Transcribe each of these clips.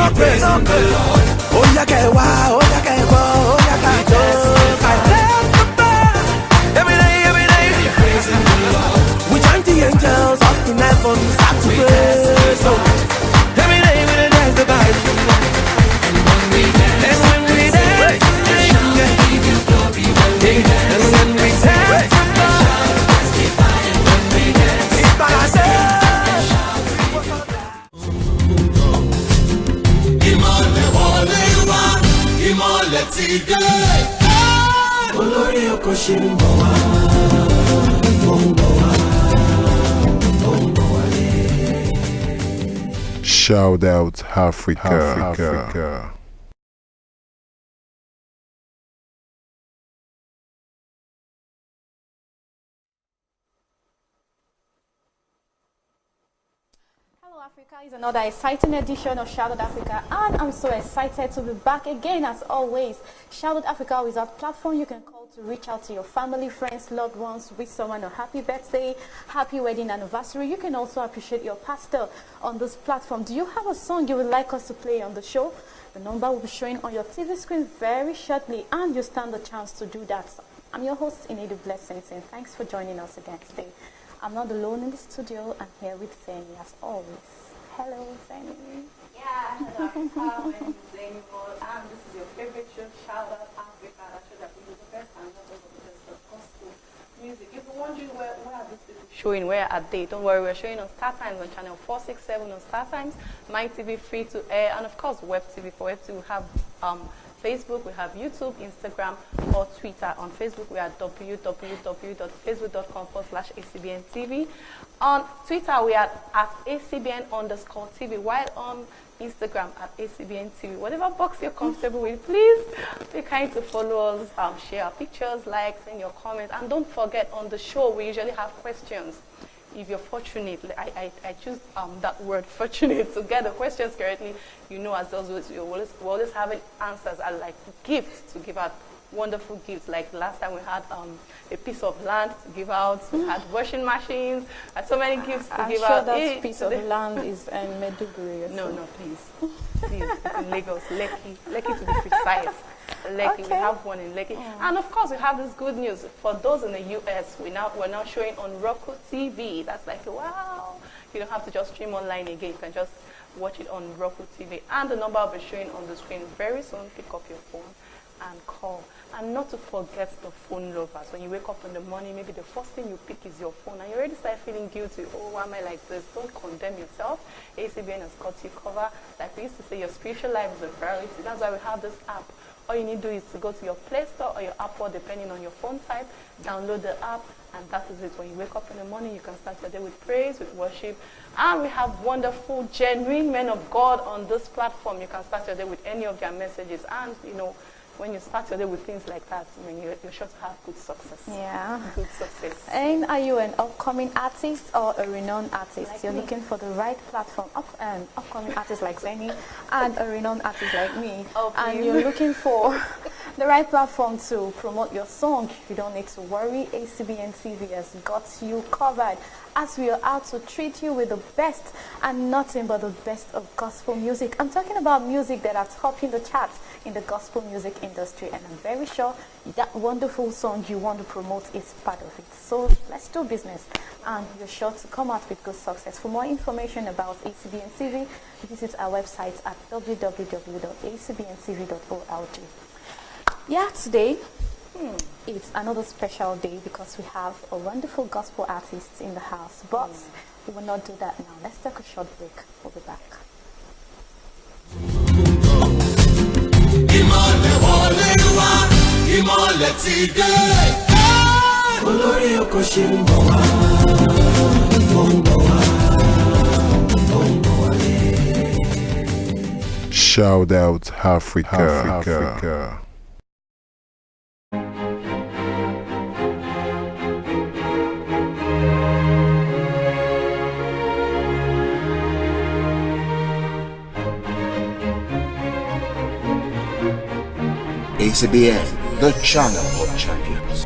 We join the angels up in heaven, start to praise. So every day we dance the Bible. And when we dance, and when we dance, give you glory. And when we dance, testify. And when we dance, it's by ourselves. Imole Olewa, Imole Tide. Olori Okoshimbowa. Shout out Africa. Hello Africa is another exciting edition of Shout Out Africa, and I'm so excited to be back again as always. Shout Out Africa is a platform you can call to reach out to your family, friends, loved ones, wish someone a happy birthday, happy wedding anniversary. You can also appreciate your pastor on this platform. Do you have a song you would like us to play on the show? The number will be showing on your TV screen very shortly, and you stand the chance to do that. I'm your host, INEDU Blessings, and thanks for joining us again today. I'm not alone in the studio. I'm here with ZENNY as always. Hello, ZENNY. Yeah, hello Africa. My name is ZENNY, and this is your favorite show, Shout Out Africa. That show that we do the best and not all the best of gospel music. If you're wondering where are these people showing, where are they? Don't worry, we're showing on Star Times on channel 467 on Star Times, My TV free to air, and of course Web TV. For Web TV, we have Facebook, we have YouTube, Instagram, or Twitter. On Facebook, we are www.facebook.com/ACBNTV. On Twitter, we are at ACBN_TV, while on Instagram at ACBNTV. Whatever box you're comfortable with, please be kind to follow us, share our pictures, like, send your comments, and don't forget, on the show, we usually have questions. If you're fortunate, I choose that word fortunate to get the questions correctly, you know, as always, we're always having answers. I like gifts to give out, wonderful gifts. Like last time we had a piece of land to give out, we had washing machines, and so many gifts to give out. I'm sure that piece of land is in Meduguri. No, please. Please, it's in Lagos, Lekki to be precise. Lekki, okay. We have one in Lekki. And of course, we have this good news. For those in the US, we're now showing on Roku TV. That's like, wow. You don't have to just stream online again. You can just watch it on Roku TV. And the number will be showing on the screen very soon. Pick up your phone and call. And not to forget the phone lovers. When you wake up in the morning, maybe the first thing you pick is your phone, and you already start feeling guilty. Oh, why am I like this? Don't condemn yourself. ACBN has got you covered. Like we used to say, your spiritual life is a priority. That's why we have this app. All you need to do is to go to your Play Store or your App Store, depending on your phone type, download the app, and that is it. When you wake up in the morning, you can start your day with praise, with worship. And we have wonderful, genuine men of God on this platform. You can start your day with any of their messages. And, you know, when you start your day with things like that, I mean, you're sure to have good success. Yeah. Good success. And are you an upcoming artist or a renowned artist? Like you're me. Looking for the right platform, upcoming artist like ZENNY and a renowned artist like me. Oh, and you're looking for the right platform to promote your song. You don't need to worry. ACBN TV has got you covered, as we are out to treat you with the best and nothing but the best of gospel music. I'm talking about music that are topping the charts in the gospel music industry, and I'm very sure that wonderful song you want to promote is part of it. So let's do business, and you're sure to come out with good success. For more information about ACBN TV, visit our website at www.acbntv.org. Yeah, today it's another special day because we have a wonderful gospel artist in the house, but we will not do that now. Let's take a short break. We'll be back. Shout out Africa. ACBN, the channel of champions.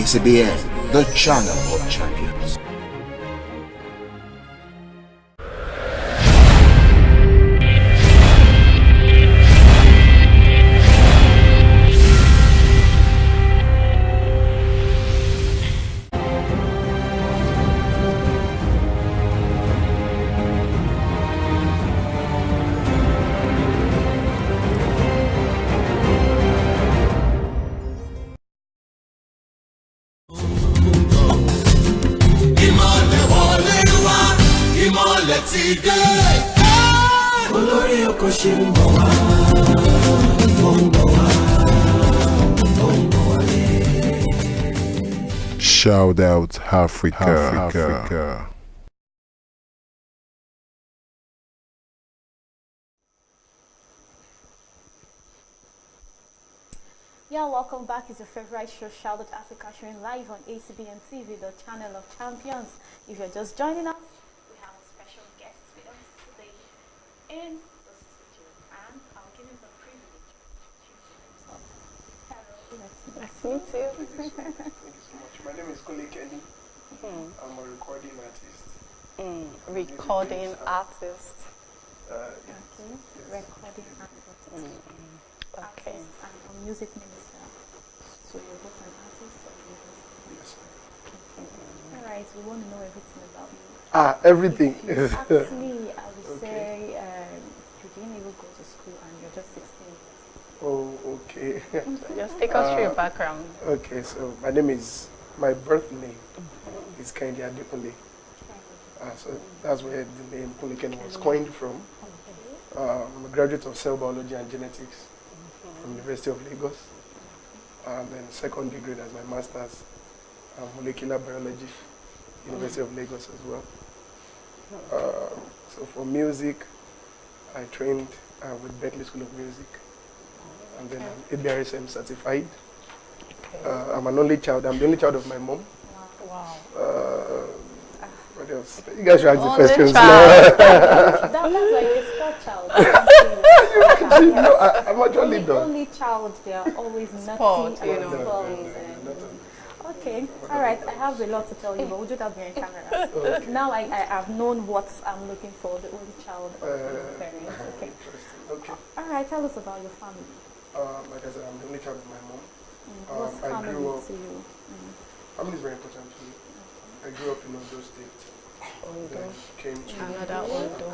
ACBN, the channel of champions. Shout out Africa. Yeah, welcome back. It's your favorite show, Shout Out Africa, showing live on ACBN TV, the channel of champions. If you're just joining us, we have a special guest with us today in the studio, and I'll give him the privilege to introduce himself. Hello, Nice to meet you. Thank you so much. My name is Kunle. I'm a recording artist. Recording artist. Yeah. Okay, recording artist. Okay. Artist and a music minister. So you're both an artist or you're Yes. okay. Alright, we want to know everything about you. Everything. If you ask me, I would say you didn't even go to school and you're just 16 years. Oh, okay. Just take us through your background. Okay, so my name is, my birth name is Kendi Adekunle. So that's where the name Kunle was coined from. I'm a graduate of cell biology and genetics from University of Lagos. And then second degree as my master's, molecular biology, University of Lagos as well. So for music, I trained with Berkeley School of Music. And then I'm ABRSM certified. I'm an only child. I'm the only child of my mom. Wow. What else? You guys should ask the Only questions child. now. That's like a sport child. No, I'm actually The done. only child, they are always nutty Sport, and you know. sports okay, all right. I have a lot to tell you, but we do have you on camera. Okay. Now I have known what I'm looking for, the only child of my parents. Okay. Okay. All right, tell us about your family. Like I said, I'm the only child of my mom. What's I family grew up. to you? Family is very important to me. I grew up in Ondo State. Then came to Another Ondo.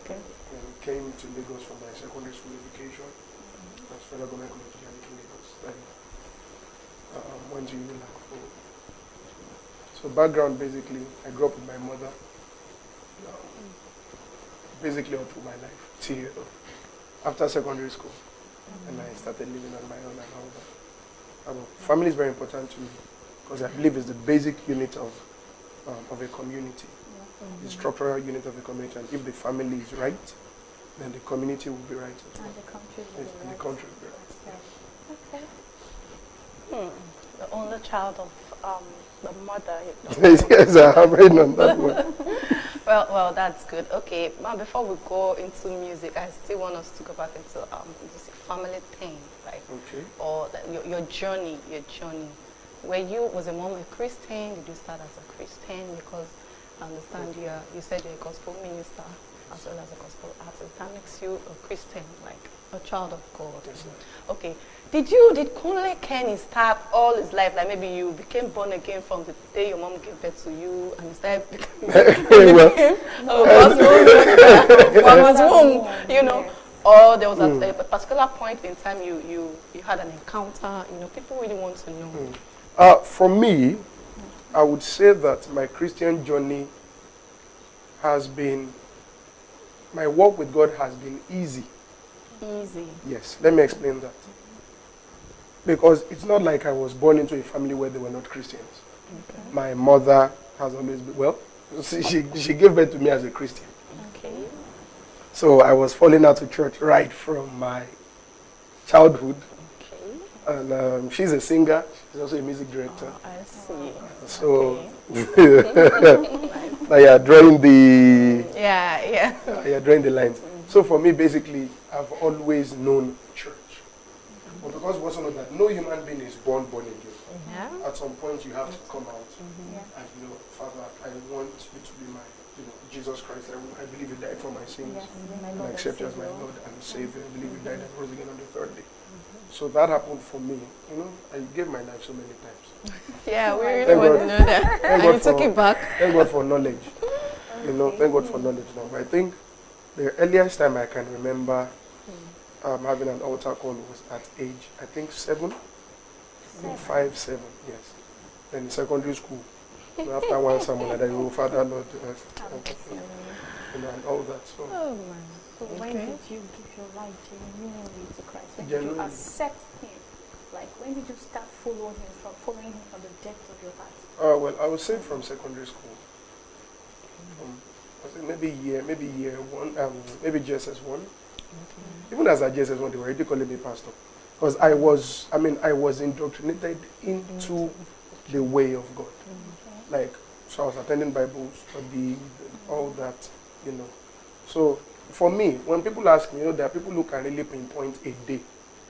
Okay. Then came to Lagos for my secondary school education. That's Federal Government College in Lagos. Then went to Unilag. So background, basically, I grew up with my mother. Basically all through my life till after secondary school, and I started living on my own and all that. Family is very important to me because I believe it's the basic unit of a community, the structural unit of a community. And if the family is right, then the community will be right as well. And the country will be And right. the country will be right. Okay. The only child of the mother. Yes, I have read on that one. Well, that's good. Okay, now before we go into music, I still want us to go back into this family thing, like, Okay. or your journey. Was your mom a Christian? Did you start as a Christian? Because I understand you said you're a gospel minister as well as a gospel artist. That makes you a Christian, like a child of God. Yes, sir. Okay. Did Kunle Kenny start all his life? Like maybe you became born again from the day your mom gave birth to you, and you started from his womb, you know. Yes. Or there was a particular point in time you had an encounter. You know, people really want to know. For me, I would say that my Christian journey has been, my walk with God has been easy. Easy. Yes, let me explain that. Because it's not like I was born into a family where they were not Christians. Okay. My mother has always been, well, she gave birth to me as a Christian. Okay. So I was falling out to church right from my childhood. Okay. And she's a singer. She's also a music director. Oh, I see. So now you're drawing the you're drawing the lines. So for me, basically, I've always known church. But because we also know that no human being is born again. Yeah. At some point, you have to come out Yeah. and, Father, I want you to be my, Jesus Christ. I believe you died for my sins. Yes, my And Lord I and accept you as my Savior. Lord and Savior. I believe you died and rose again on the third day. So that happened for me. I gave my life so many times. Yeah, we really Thank want God. to know that. Thank And God you took for- it back. Thank God for knowledge. Thank God for knowledge now. But I think the earliest time I can remember having an altar call was at age, I think 7, 5, 7, yes. Then in secondary school, after one sermon, that you Father, Lord, and all that. So, Oh, man. So when Okay. did you give your life genuinely to Christ? When did you Genuinely. accept Him? Like when did you start following Him from the depth of your heart? well, I would say from secondary school. I think maybe year 1, maybe GSS 1. Even as a GSS 1, they were already calling me pastor. Because I was indoctrinated into the way of God. Like, so I was attending Bible study, all that, So, for me, when people ask me, there are people who can really pinpoint a day.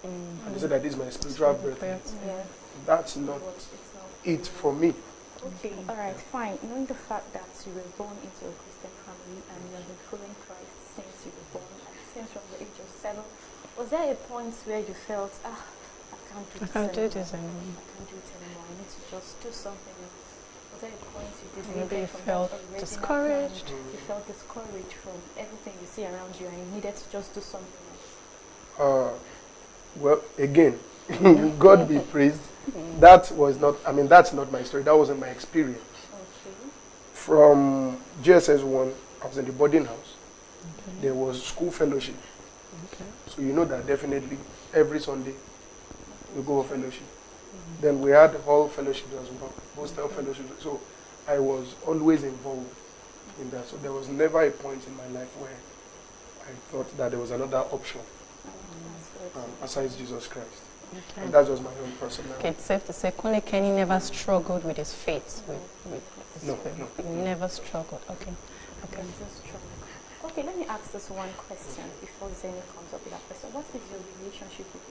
And they say that this is my spiritual birthday. Yes. That's not it for me. Okay, all right, fine. Knowing the fact that you were born into a Christian family and you have been following Christ since you were born, and since from the age of 7, was there a point where you felt, I can't do this anymore. I can't do it anymore. I need to just do something else. Was there a point you did Maybe you from felt that original discouraged. plan? You felt discouraged from everything you see around you and you needed to just do something else? Well, again, God be praised. That was not, that's not my story. That wasn't my experience. Okay. From GSS 1, I was in the boarding house. There was school fellowship. So you know that definitely every Sunday we go for fellowship. Then we had hall fellowship as well, hostel fellowship. So I was always involved in that. So there was never a point in my life where I thought that there was another option besides Jesus Christ. Okay. And that was my own personal. Okay, it's safe to say Kunle Kenny never struggled with his faith. With his No, faith. no. He never struggled. Okay. Okay. Just try. Okay, let me ask this one question before Zenny comes up with that question. What is your relationship with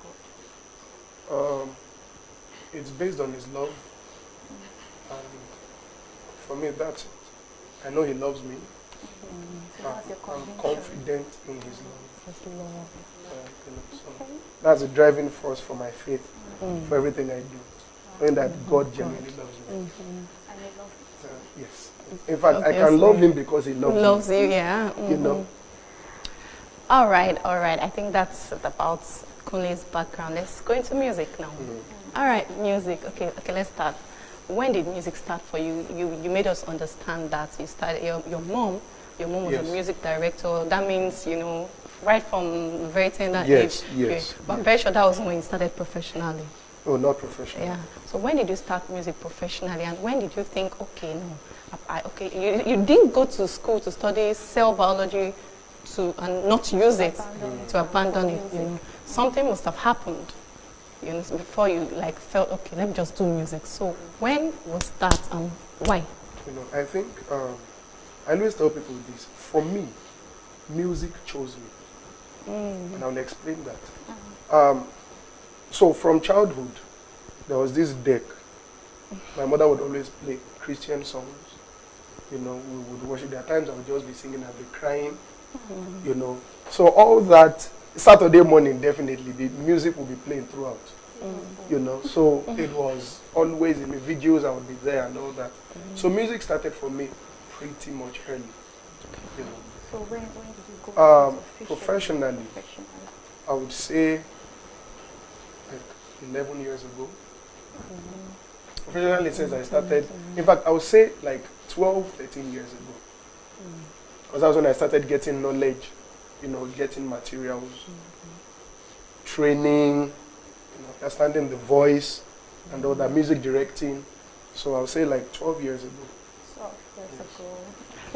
God? It's based on His love, and for me, that's it. I know He loves me. So that's your I'm conviction. confident in His love. So Okay. that's a driving force for my faith, for everything I do, knowing that God genuinely loves me. And you love Yes. In fact, I can Obviously. love Him because He loves Loves me. you, yeah. You know. All right. I think that's about Kunle's background. Let's go into music now. All right, music. Okay, let's start. When did music start for you? You made us understand that you started, your mom was Yes. a music director. That means, right from a very tender Yes, age. yes, But I'm very sure that was when you started professionally. Oh, not professional. Yeah. So when did you start music professionally, and when did you think, okay, no, you didn't go to school to study cell biology and not use it, to abandon it. Something must have happened, before you felt, okay, let me just do music. So when was that, and why? I think I always tell people this. For me, music chose me, and I'll explain that. So from childhood, there was this deck. My mother would always play Christian songs. We would worship. There are times I would just be singing, I'd be crying. So all that Saturday morning, definitely the music would be playing throughout. So it was always in the videos. I would be there and all that. So music started for me pretty much early. So when did you go Professionally, I would say like 11 years ago. Professionally, since I started, in fact, I would say like 12, 13 years ago. Because that was when I started getting knowledge, getting materials, training, understanding the voice and all that, music directing. So I would say like 12 years ago. 12 years ago.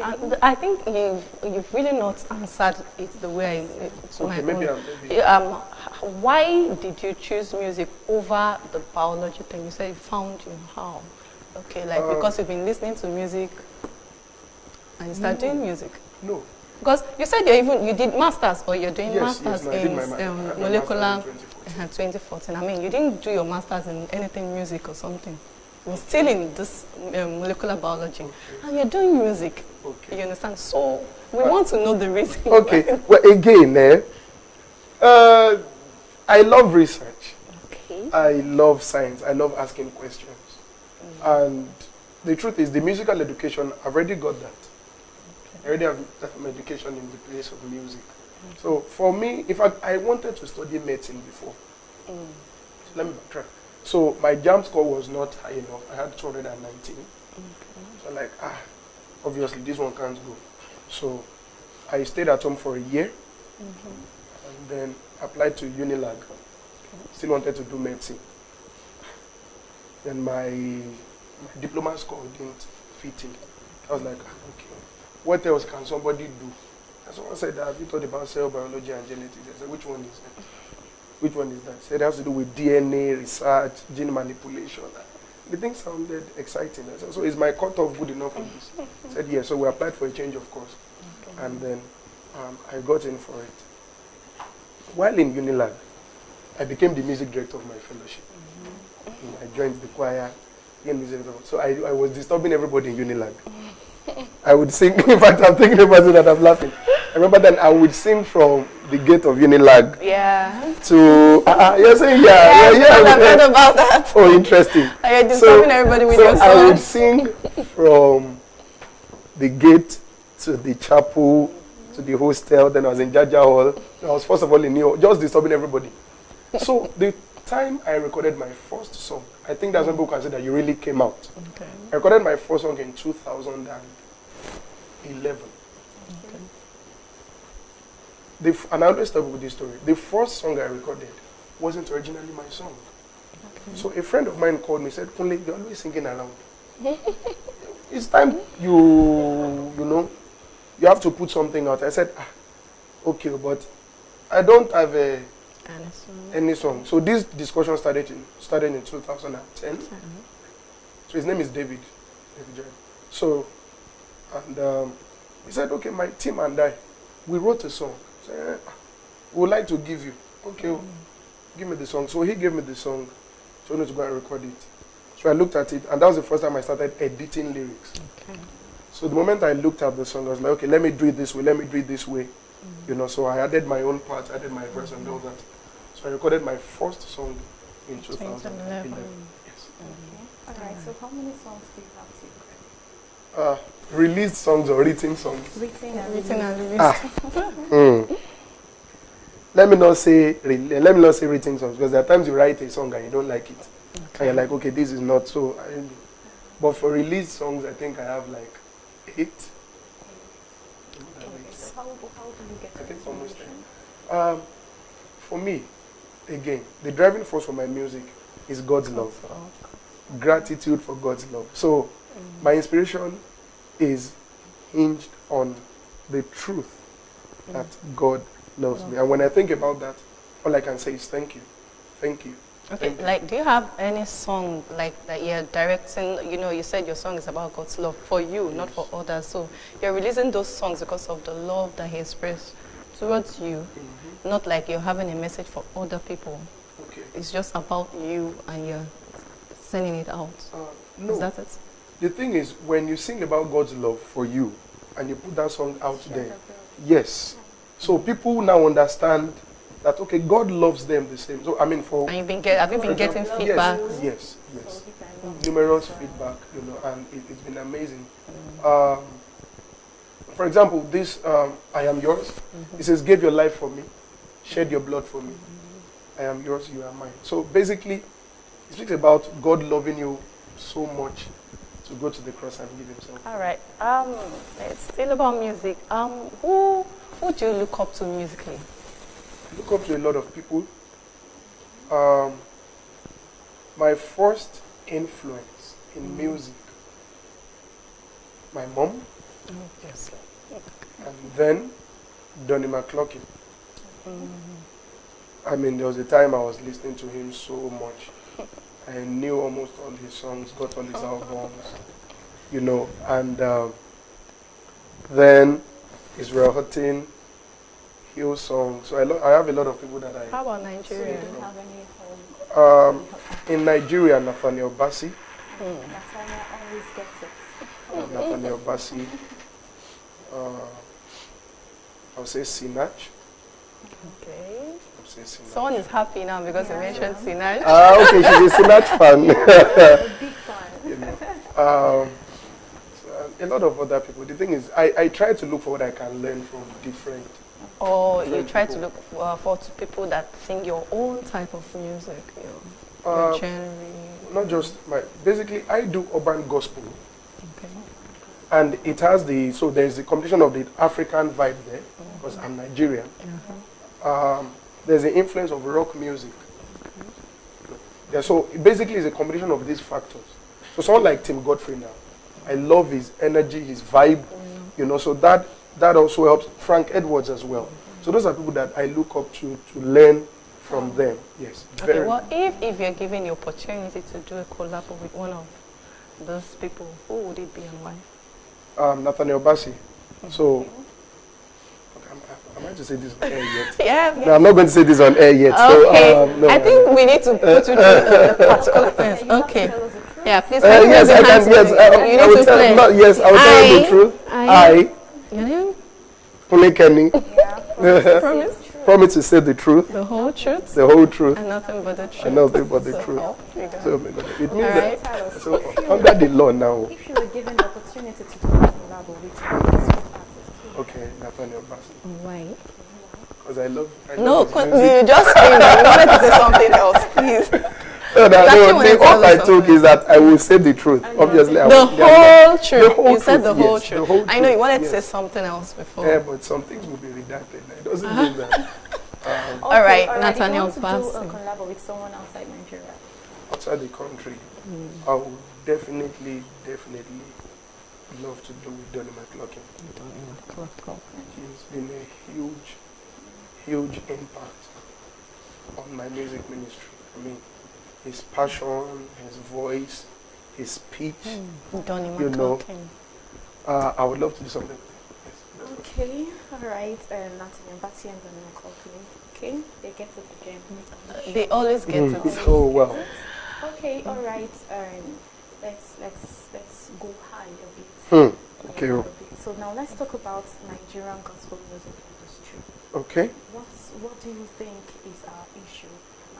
And I think you've really not answered it the way it's my Okay, maybe own. Why did you choose music over the biology thing? You said you found how? Okay, because you've been listening to music and you started doing music. No. Because you said you did masters, or you're doing Yes, masters no, I did in my ma- I had my molecular. master's in 24. 2014. I mean, you didn't do your master's in anything music or something. You're still in this molecular biology. And you're doing music. Okay. You understand? So we want to know the reason. Okay. Well, again, I love research. Okay. I love science. I love asking questions. And the truth is, the musical education, I've already got that. I already have my education in the place of music. So for me, in fact, I wanted to study medicine before. So let me backtrack. So my JAMB score was not high enough. I had 219. So I'm like, obviously this one can't go. So I stayed at home for a year and then applied to Unilag. Still wanted to do medicine. Then my diploma score didn't fit in. I was like, okay, what else can somebody do? And someone said, have you thought about cell biology and genetics? I said, which one is that? Which one is that? I said, it has to do with DNA research, gene manipulation. The thing sounded exciting. I said, so is my cutoff good enough for this? I said, yes. So we applied for a change of course. And then I got in for it. While in Unilag, I became the music director of my fellowship. I joined the choir. So I was disturbing everybody in Unilag. I would sing, in fact, I'm thinking about it that I'm laughing. I remember then I would sing from the gate of Unilag. Yeah. To, you're saying, I've heard about that. Oh, interesting. You're disturbing everybody with your song. I would sing from the gate to the chapel, to the hostel, then I was in Jaja Hall. I was first of all in New York, just disturbing everybody. So the time I recorded my first song, I think that's when people can say that you really came out. Okay. I recorded my first song in 2011. And I always tell people this story. The first song I recorded wasn't originally my song. So a friend of mine called me and said, Kunle, you're always singing around. It's time you have to put something out. I said, okay, but I don't have any song. So this discussion started in 2010. So his name is David. So, and he said, okay, my team and I, we wrote a song. So, we would like to give you. Okay, give me the song. So he gave me the song. So I need to go and record it. So I looked at it, and that was the first time I started editing lyrics. Okay. So the moment I looked at the song, I was like, okay, let me do it this way, let me do it this way. So I added my own part, I added my verse and all that. So I recorded my first song in 2011. Yes. All right, so how many songs do you have to Released songs or written songs? written and Written. Let me not say written songs, because there are times you write a song and you don't like it. And you're like, okay, this is not so. But for released songs, I think I have like 8. So how do you get I think to almost information? 10. For me, again, the driving force for my music is God's love. Gratitude for God's love. So my inspiration is hinged on the truth that God loves me. And when I think about that, all I can say is thank you. Thank you. Okay, like, do you have any song like that you're directing? You said your song is about God's love for you, not for others. So you're releasing those songs because of the love that He expressed towards you, not like you're having a message for other people. Okay. It's just about you and you're sending it out. No. Is that it? The thing is, when you sing about God's love for you and you put that song out there, yes. So people now understand that, okay, God loves them the same. So, I mean, And have you been getting feedback? Yes. Numerous feedback, and it's been amazing. For example, this, I am yours. It says, give your life for me, shed your blood for me. I am yours, you are mine. So basically, it speaks about God loving you so much to go to the cross and give Himself. All right. It's still about music. Who do you look up to musically? I look up to a lot of people. My first influence in music, my mom, Yes. and then Donnie McClurkin. I mean, there was a time I was listening to him so much. I knew almost all his songs, got all his albums, and then Israel Houghton, Hill song. So I have a lot of people that How I. about So you Nigeria? don't have any home. In Nigeria, Nathaniel Bassey. Nathaniel always gets it. Nathaniel Bassey. I would say Sinach. Okay. I would say Sinach. Someone is happy now because you mentioned Sinach. Okay, she's a Sinach fan. A big fan. You know. A lot of other people. The thing is, I try to look for what I can learn from different. Or you different try to people. look for people that sing your own type of music, your genre. Not just basically I do urban gospel, Okay. and it has so there's the combination of the African vibe there, because I'm Nigerian. There's the influence of rock music. Yeah, so basically it's a combination of these factors. So someone like Tim Godfrey now, I love his energy, his vibe, so that also helps. Frank Edwards as well. So those are people that I look up to learn from them. Yes. Okay, well, if you're given the opportunity to do a collab with one of those people, who would it be and why? Nathaniel Bassey. So, okay, am I to say this on air yet? Yeah. No, I'm not going to say this on air yet. Okay. So, no. I think we need to put you through the particular things. Okay. Yeah, please. Yes, I can. Yes, You I need will to tell. play. Not, yes, I will tell you the truth. Your name? Kunle Kenny. Promise? Promise to say the truth, The whole truth? the whole truth, And nothing but the truth. and nothing but the So, truth. you go. So, it means Alright. that. Tell us, So under the law now. if you were given the opportunity to do a collab with artist, Okay, Nathaniel Bassey. Why? Because I love. No, his music. you just screamed. You wanted to say something else, please. No, actually wanted to what tell I us took something. is that I will say the truth. Obviously, I The will. whole truth. The whole You said the truth, whole yes, truth. the whole I know you truth, wanted to yes. say something else before. Yeah, but some things will be redacted. It doesn't mean that. All right, Nathaniel Nathaniel if you want to do a Bassey. collab with someone outside Nigeria, Outside the country, I would definitely love to do with Donny McLaughlin. He's been a huge impact on my music ministry. I mean, his passion, his voice, his speech. Donny You know. McLaughlin. I would love to do something. Yes. okay, all right, Nathaniel Bassey and Donny McLaughlin, okay, they get to the gem. They always get it. So well. Okay, all right, let's go high a bit. Okay. A bit. So now let's talk about Nigerian gospel music industry. Okay. What do you think is our issue?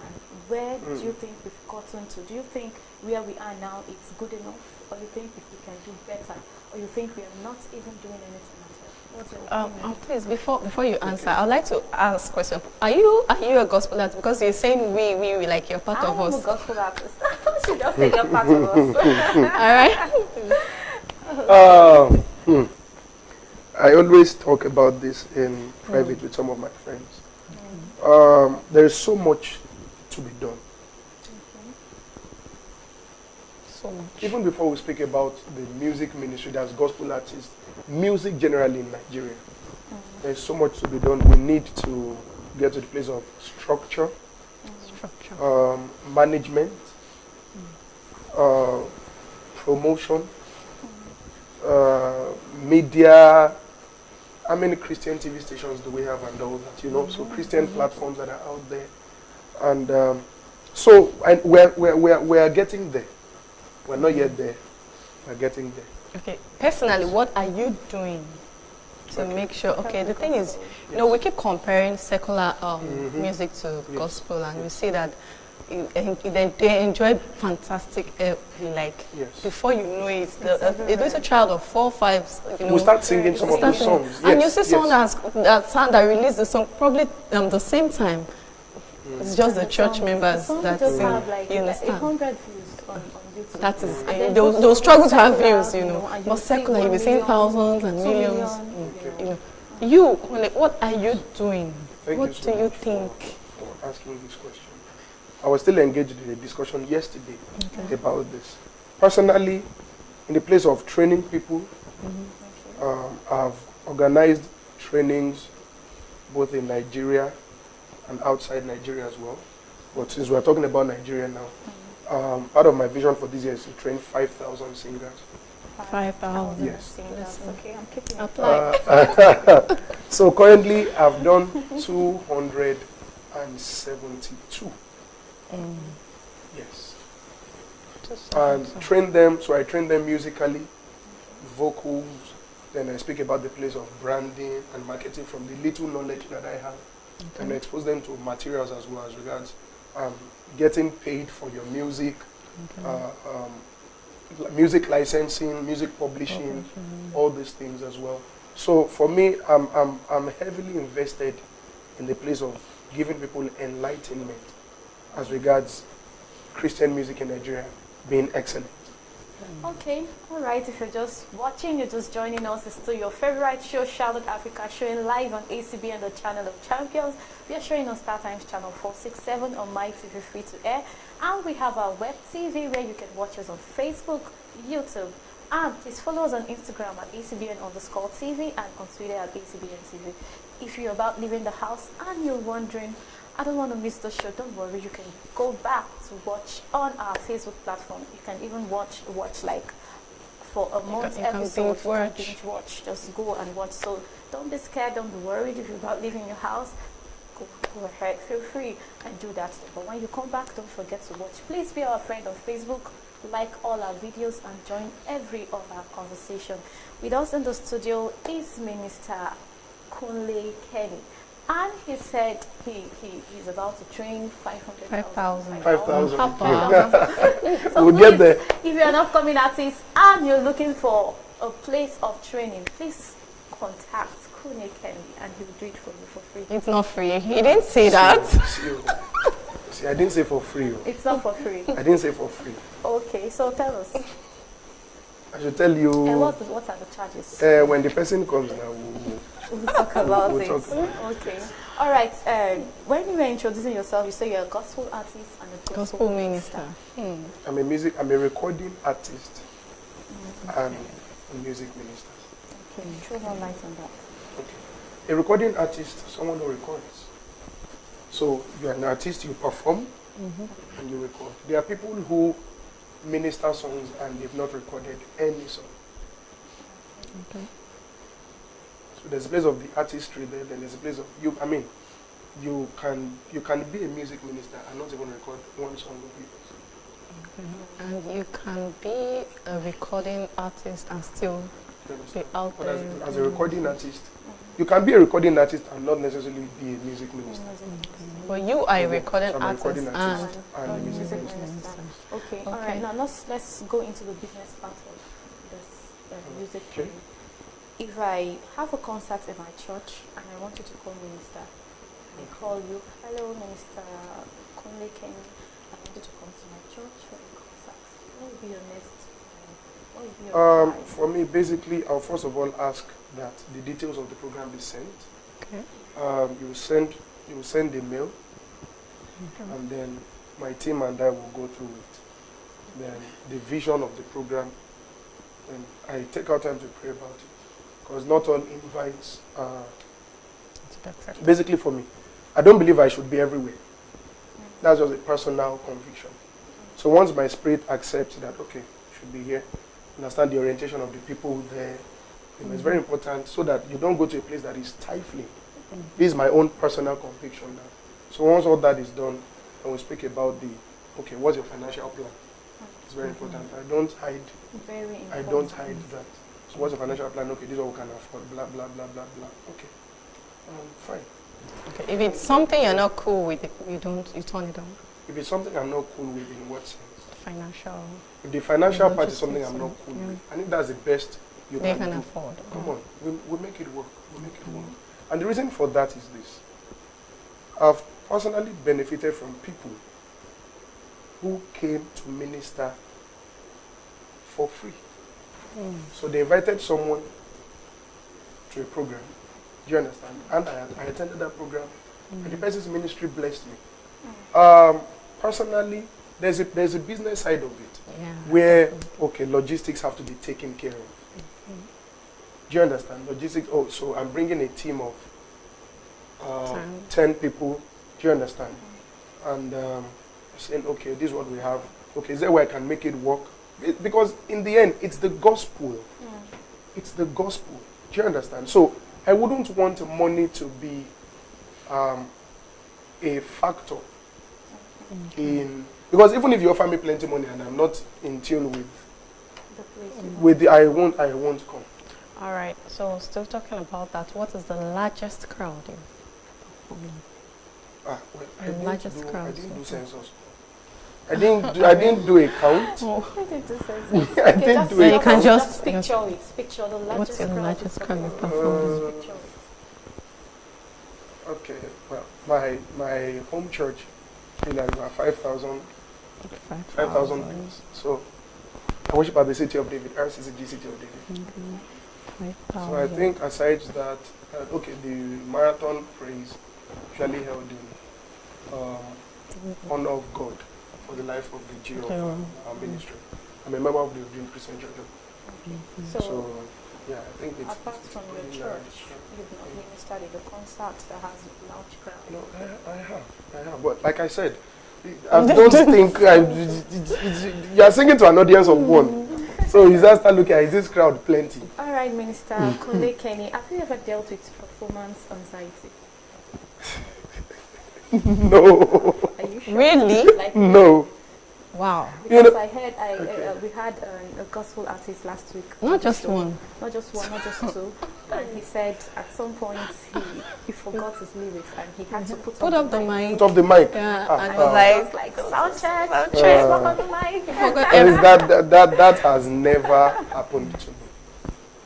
And where do you think we've gotten to? Do you think where we are now it's good enough? Or you think we can do better? Or you think we are not even doing anything at all? What's your opinion? Please, before you answer, I'd like to ask a question. Are you a gospel artist? Because you're saying we like you're part of I'm a us. gospel artist. She just said you're part of us. All right. I always talk about this in private with some of my friends. There is so much to be done. So much. Even before we speak about the music ministry, that's gospel artists, music generally in Nigeria, there's so much to be done. We need to get to the place of structure, management, promotion, media. How many Christian TV stations do we have and all that? So Christian platforms that are out there, and we're getting there. We're not yet there. We're getting there. Okay. Personally, what are you doing to make sure? Okay, the thing is, we keep comparing secular music to gospel, and we see that they enjoy fantastic, before you know it, a little child of 4 or 5, We start singing some of the songs. And you Yes, see someone that released the song probably the same time. It's just the church members that just sing. have like You understand? 100 views on YouTube. That is, And then they'll struggle to have secular, views, and But see secular, 1 you'll be seeing million, thousands and 2 millions. million, What are you doing? Thank What you so do you much think? for asking this question. I was still engaged in a discussion yesterday about this. Personally, in the place of training people, I've organized trainings both in Nigeria and outside Nigeria as well. But since we're talking about Nigeria now, part of my vision for this year is to train 5,000 singers 5,000. Yes. That's okay. I'm keeping it. Apply. So currently I've done 272. Yes. And train them, so I train them musically, vocals, then I speak about the place of branding and marketing from the little knowledge that I have. And I expose them to materials as well as regards getting paid for your music, music licensing, music publishing, all these things as well. So for me, I'm heavily invested in the place of giving people enlightenment as regards Christian music in Nigeria being excellent. Okay, all right. If you're just watching, you're just joining us, it's still your favorite show, Charlotte Africa, showing live on ACB and the Channel of Champions. We are showing on StarTimes Channel 467 on My TV Free to Air. And we have our web TV where you can watch us on Facebook, YouTube. And please follow us on Instagram at ACBN_TV and on Twitter at ACBN TV. If you're about leaving the house and you're wondering, I don't want to miss the show, don't worry, you can go back to watch on our Facebook platform. You can even watch like for a month episode, binge watch. Just go and watch. So don't be scared, don't be worried if you're about leaving your house. Go ahead, feel free and do that. But when you come back, don't forget to watch. Please be our friend on Facebook, like all our videos and join every of our conversation. With us in the studio is Minister Kunle Kenny. And he said he's about to train 5,000. 5,000. So We'll get there. if you're an upcoming artist and you're looking for a place of training, please contact Kunle Kenny and he'll do it for you for free. It's not free. He didn't say that. See, I didn't say for free. It's not for free. I didn't say for free. Okay, so tell us. I should tell you. What are the charges? When the person comes now, We'll talk about we'll it. talk about it. Okay. All right. When you were introducing yourself, you say you're a gospel artist and a gospel minister. I'm a recording artist and a music minister. Okay. Throw more light on that. Okay. A recording artist, someone who records. So you're an artist, you perform and you record. There are people who minister songs and they've not recorded any song. Okay. So there's a place of the artistry there, then there's a place of you. I mean, you can be a music minister and not even record one song of yours. And you can be a recording artist and still be out But there. as a recording artist, you can be a recording artist and not necessarily be a music minister. But you are a recording So I'm a artist, recording and artist and a music minister. Okay. All right. Now let's go into the business part of this music. Okay. If I have a concert in my church and I want you to call minister, I call you, hello Minister Kunle Kenny, I want you to come to my church for a concert. What would be your next? What would be your advice? For me, basically, I'll first of all ask that the details of the program be sent. okay. You will send the mail, and then my team and I will go through it. Then the vision of the program, and I take out time to pray about it. Because not all invites basically for me. I don't believe I should be everywhere. That's just a personal conviction. So once my spirit accepts that, okay, I should be here, understand the orientation of the people there, it's very important so that you don't go to a place that is stifling. This is my own personal conviction now. So once all that is done, I will speak about okay, what's your financial plan? It's very important. I don't hide that. So what's the financial plan? Okay, this is what we can afford, blah, blah, blah, blah, blah. Okay, fine. Okay. If it's something you're not cool with, you turn it on. If it's something I'm not cool with, in what sense? Financial. If the financial part is something I'm not cool with, I think that's the best you They can can do. afford. Come on, we make it work. We make it work. And the reason for that is this. I've personally benefited from people who came to minister for free. So they invited someone to a program. Do you understand? And I attended that program, and the person's ministry blessed me. Personally, there's a business side of it, where logistics have to be taken care of. Do you understand? Logistics. Oh, so I'm bringing a team of 10 people. Do you understand? And saying, okay, this is what we have. Okay, is there where I can make it work? because in the end, it's the gospel. It's the gospel. Do you understand? So I wouldn't want money to be a factor in, because even if you offer me plenty money and I'm not in tune with the I won't come. All right. So still talking about that, what is the largest crowd you perform? Well, I didn't do census. I didn't do a count. I didn't do You a can count. just Picture it. Picture the largest what's your crowd largest you've crowd you performed. perform? Picture it. Okay, well, my home church, you know, about 5,000 members. So I worship at the City of David, RCCG City of David. So I think aside that, okay, the marathon praise usually held in honor of God for the life of the G of our ministry. I'm a member of the Redeemed Christian Church. So yeah, I think it's apart from your church, you've not ministered in the concert that has large crowd. No, I have. But like I said, I don't think you are singing to an audience of one. So you just start looking at, is this crowd plenty? All right, Minister Kunle Kenny, have you ever dealt with performance anxiety? No. Are you sure? Really? Like, No. Wow. because I heard we had a gospel artist last week. Not just one. Not just one, not just two. And he said at some point he forgot his lyrics and he had to Put up the mic. Put off the mic. Yeah, and It was was like sound check, check. walk on the mic. That has never happened to me.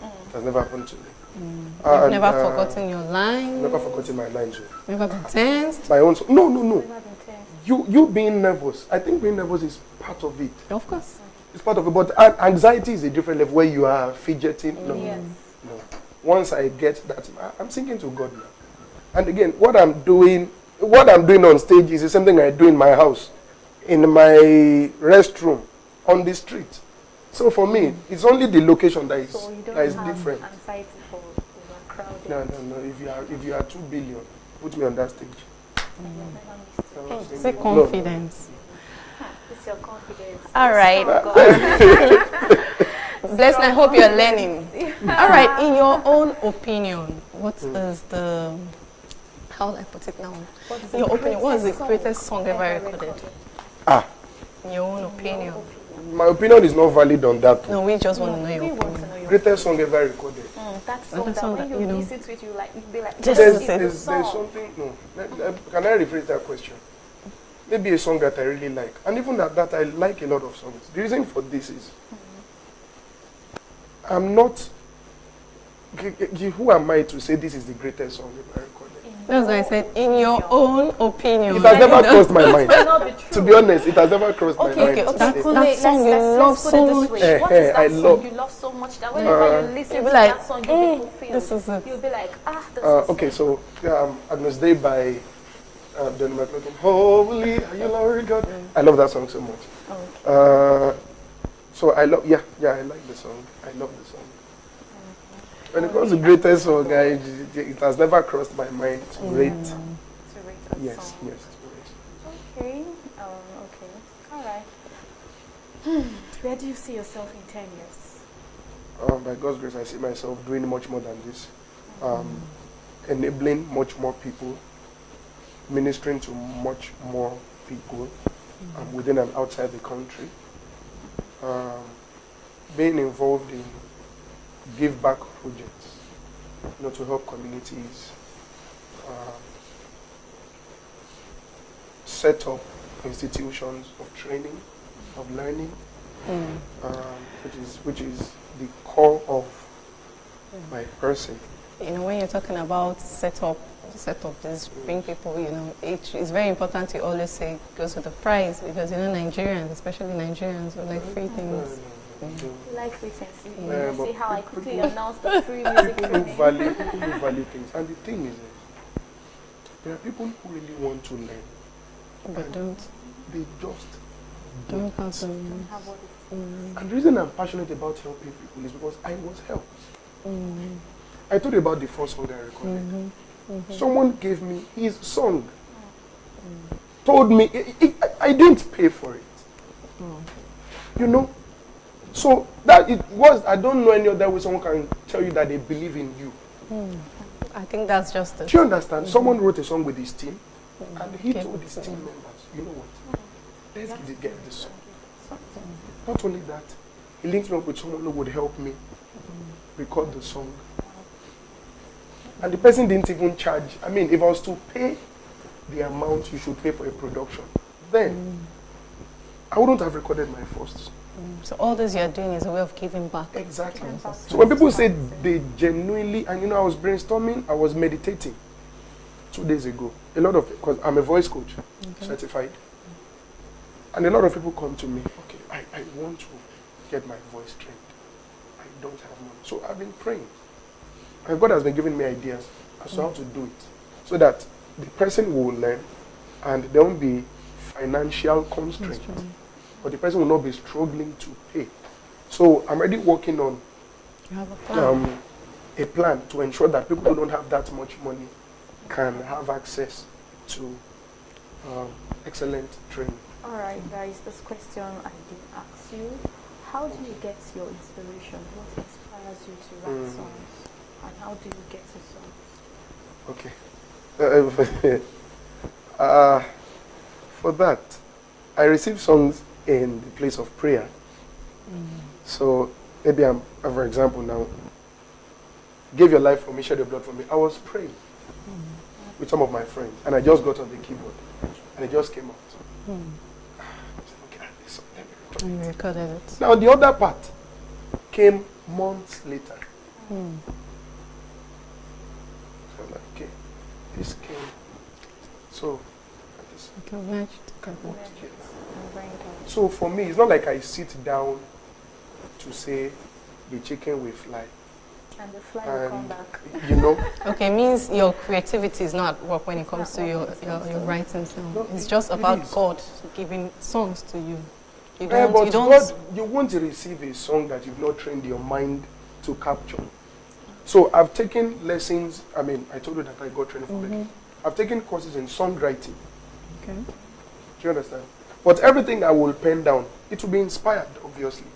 It has never happened to me. You've never forgotten your line. Never forgotten my lines. Never been tensed. My own. No. Never been tense. You being nervous. I think being nervous is part of it. Of course. It's part of it. But anxiety is a different level where you are fidgeting. No. Yes. No. Once I get that, I'm singing to God now. And again, what I'm doing on stage is the same thing I do in my house, in my restroom, on the street. So for me, it's only the location that is So you don't that is have different. anxiety for overcrowding. No. If you are 2 billion, put me on that stage. Say confidence. It's your confidence. All right. Blessed, I hope you're learning. All right, in your own opinion, what is the, how will I put it now? In your opinion, what is the greatest song ever recorded? In your own opinion. My opinion is not valid on that. No, we just want to know your We want to opinion. know your Greatest song ever recorded. that song that when you listen to it, you like, you'll be like, Just this listen. is the There's song. something. No. Can I rephrase that question? Maybe a song that I really like, and even at that, I like a lot of songs. The reason for this is, I'm not. Who am I to say this is the greatest song ever recorded? That's why I said, in your own opinion. It has never crossed my mind. Might not be true. To be honest, it has never crossed my mind. Okay, to okay, say. Kunle, That song you love let's put so it this much. way. What is I that song love- you love so much that whenever you listen you'll to be like, that song, you'll be fulfilled. this is it. You'll be like, this Okay, is so Agnus Dei by Donny McClurkin. Holy are you, Lord God? I love that song so much. Okay. So I love, I like the song. I love the song. When it comes to greatest song, it has never crossed my mind to rate. To rate that Yes, song. yes, to rate. Okay. Okay. All right. Where do you see yourself in 10 years? By God's grace, I see myself doing much more than this. Enabling much more people, ministering to much more people within and outside the country. Being involved in give back projects, to help communities, set up institutions of training, of learning, which is the core of my person. When you're talking about set up this, bring people, it's very important to always say goes with the price, because Nigerians, especially Nigerians, we like free things. You like free things. You Yeah, see but how I quickly announced the free music People who training. value things. And the thing is, there are people who really want to learn, But they just don't have them. Have what it And the reason I'm passionate about helping people is because I was helped. I told you about the first song that I recorded. Someone gave me his song. Told me, I didn't pay for it. So that it was, I don't know any other way someone can tell you that they believe in you. I think that's just it. Do you understand? Someone wrote a song with his team, and he told his team members, you know what, let's get this song. Not only that, he linked me up with someone who would help me record the song. And the person didn't even charge. I mean, if I was to pay the amount you should pay for a production, then I wouldn't have recorded my first song. So all this you're doing is a way of giving back. Exactly. So when people say they genuinely, and you know, I was brainstorming, I was meditating 2 days ago. A lot of, because I'm a voice coach, certified. And a lot of people come to me, okay, I want to get my voice trained. I don't have money. So I've been praying. And God has been giving me ideas as to how to do it. So that the person will learn and there won't be financial constraint. But the person will not be struggling to pay. So I'm already working on You have a plan. a plan to ensure that people who don't have that much money can have access to excellent training. All right, guys, this question I did ask you. How do you get your inspiration? What inspires you to write songs? And how do you get your songs? Okay. For that, I receive songs in the place of prayer. So maybe for example now, give your life for me, shed your blood for me. I was praying with some of my friends, and I just got on the keyboard, and it just came out. I said, okay, this song, let me record And it. you recorded it. Now the other part came months later. So I'm like, okay, this came. So this Okay, worked together. So for me, it's not like I sit down to say the chicken will fly. And the fly will come And back. you know, Okay, means your creativity is not at work when it comes to your writing song. No, It's just it about is. God giving songs to you. You but don't, you don't. God, you won't receive a song that you've not trained your mind to capture. So I've taken lessons. I mean, I told you that I got training for making. I've taken courses in songwriting. Okay. Do you understand? But everything I will pen down, it will be inspired, obviously,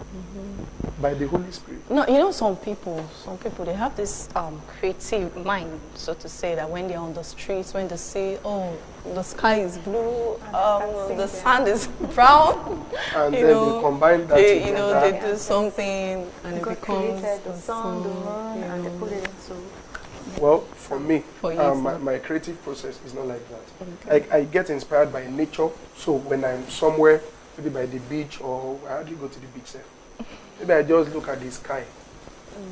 by the Holy Spirit. No, you know, some people, they have this creative mind, so to say, that when they're on the streets, when they see, oh, the sky is blue, the sand is brown, And you then know, they combine that they, together. you know, they do something and it God becomes created the a sun, the song, moon, you and they know. put it into. Well, for me, For you, it's not. my creative process is not like that. I get inspired by nature. So when I'm somewhere, maybe by the beach, or I hardly go to the beach, maybe I just look at the sky.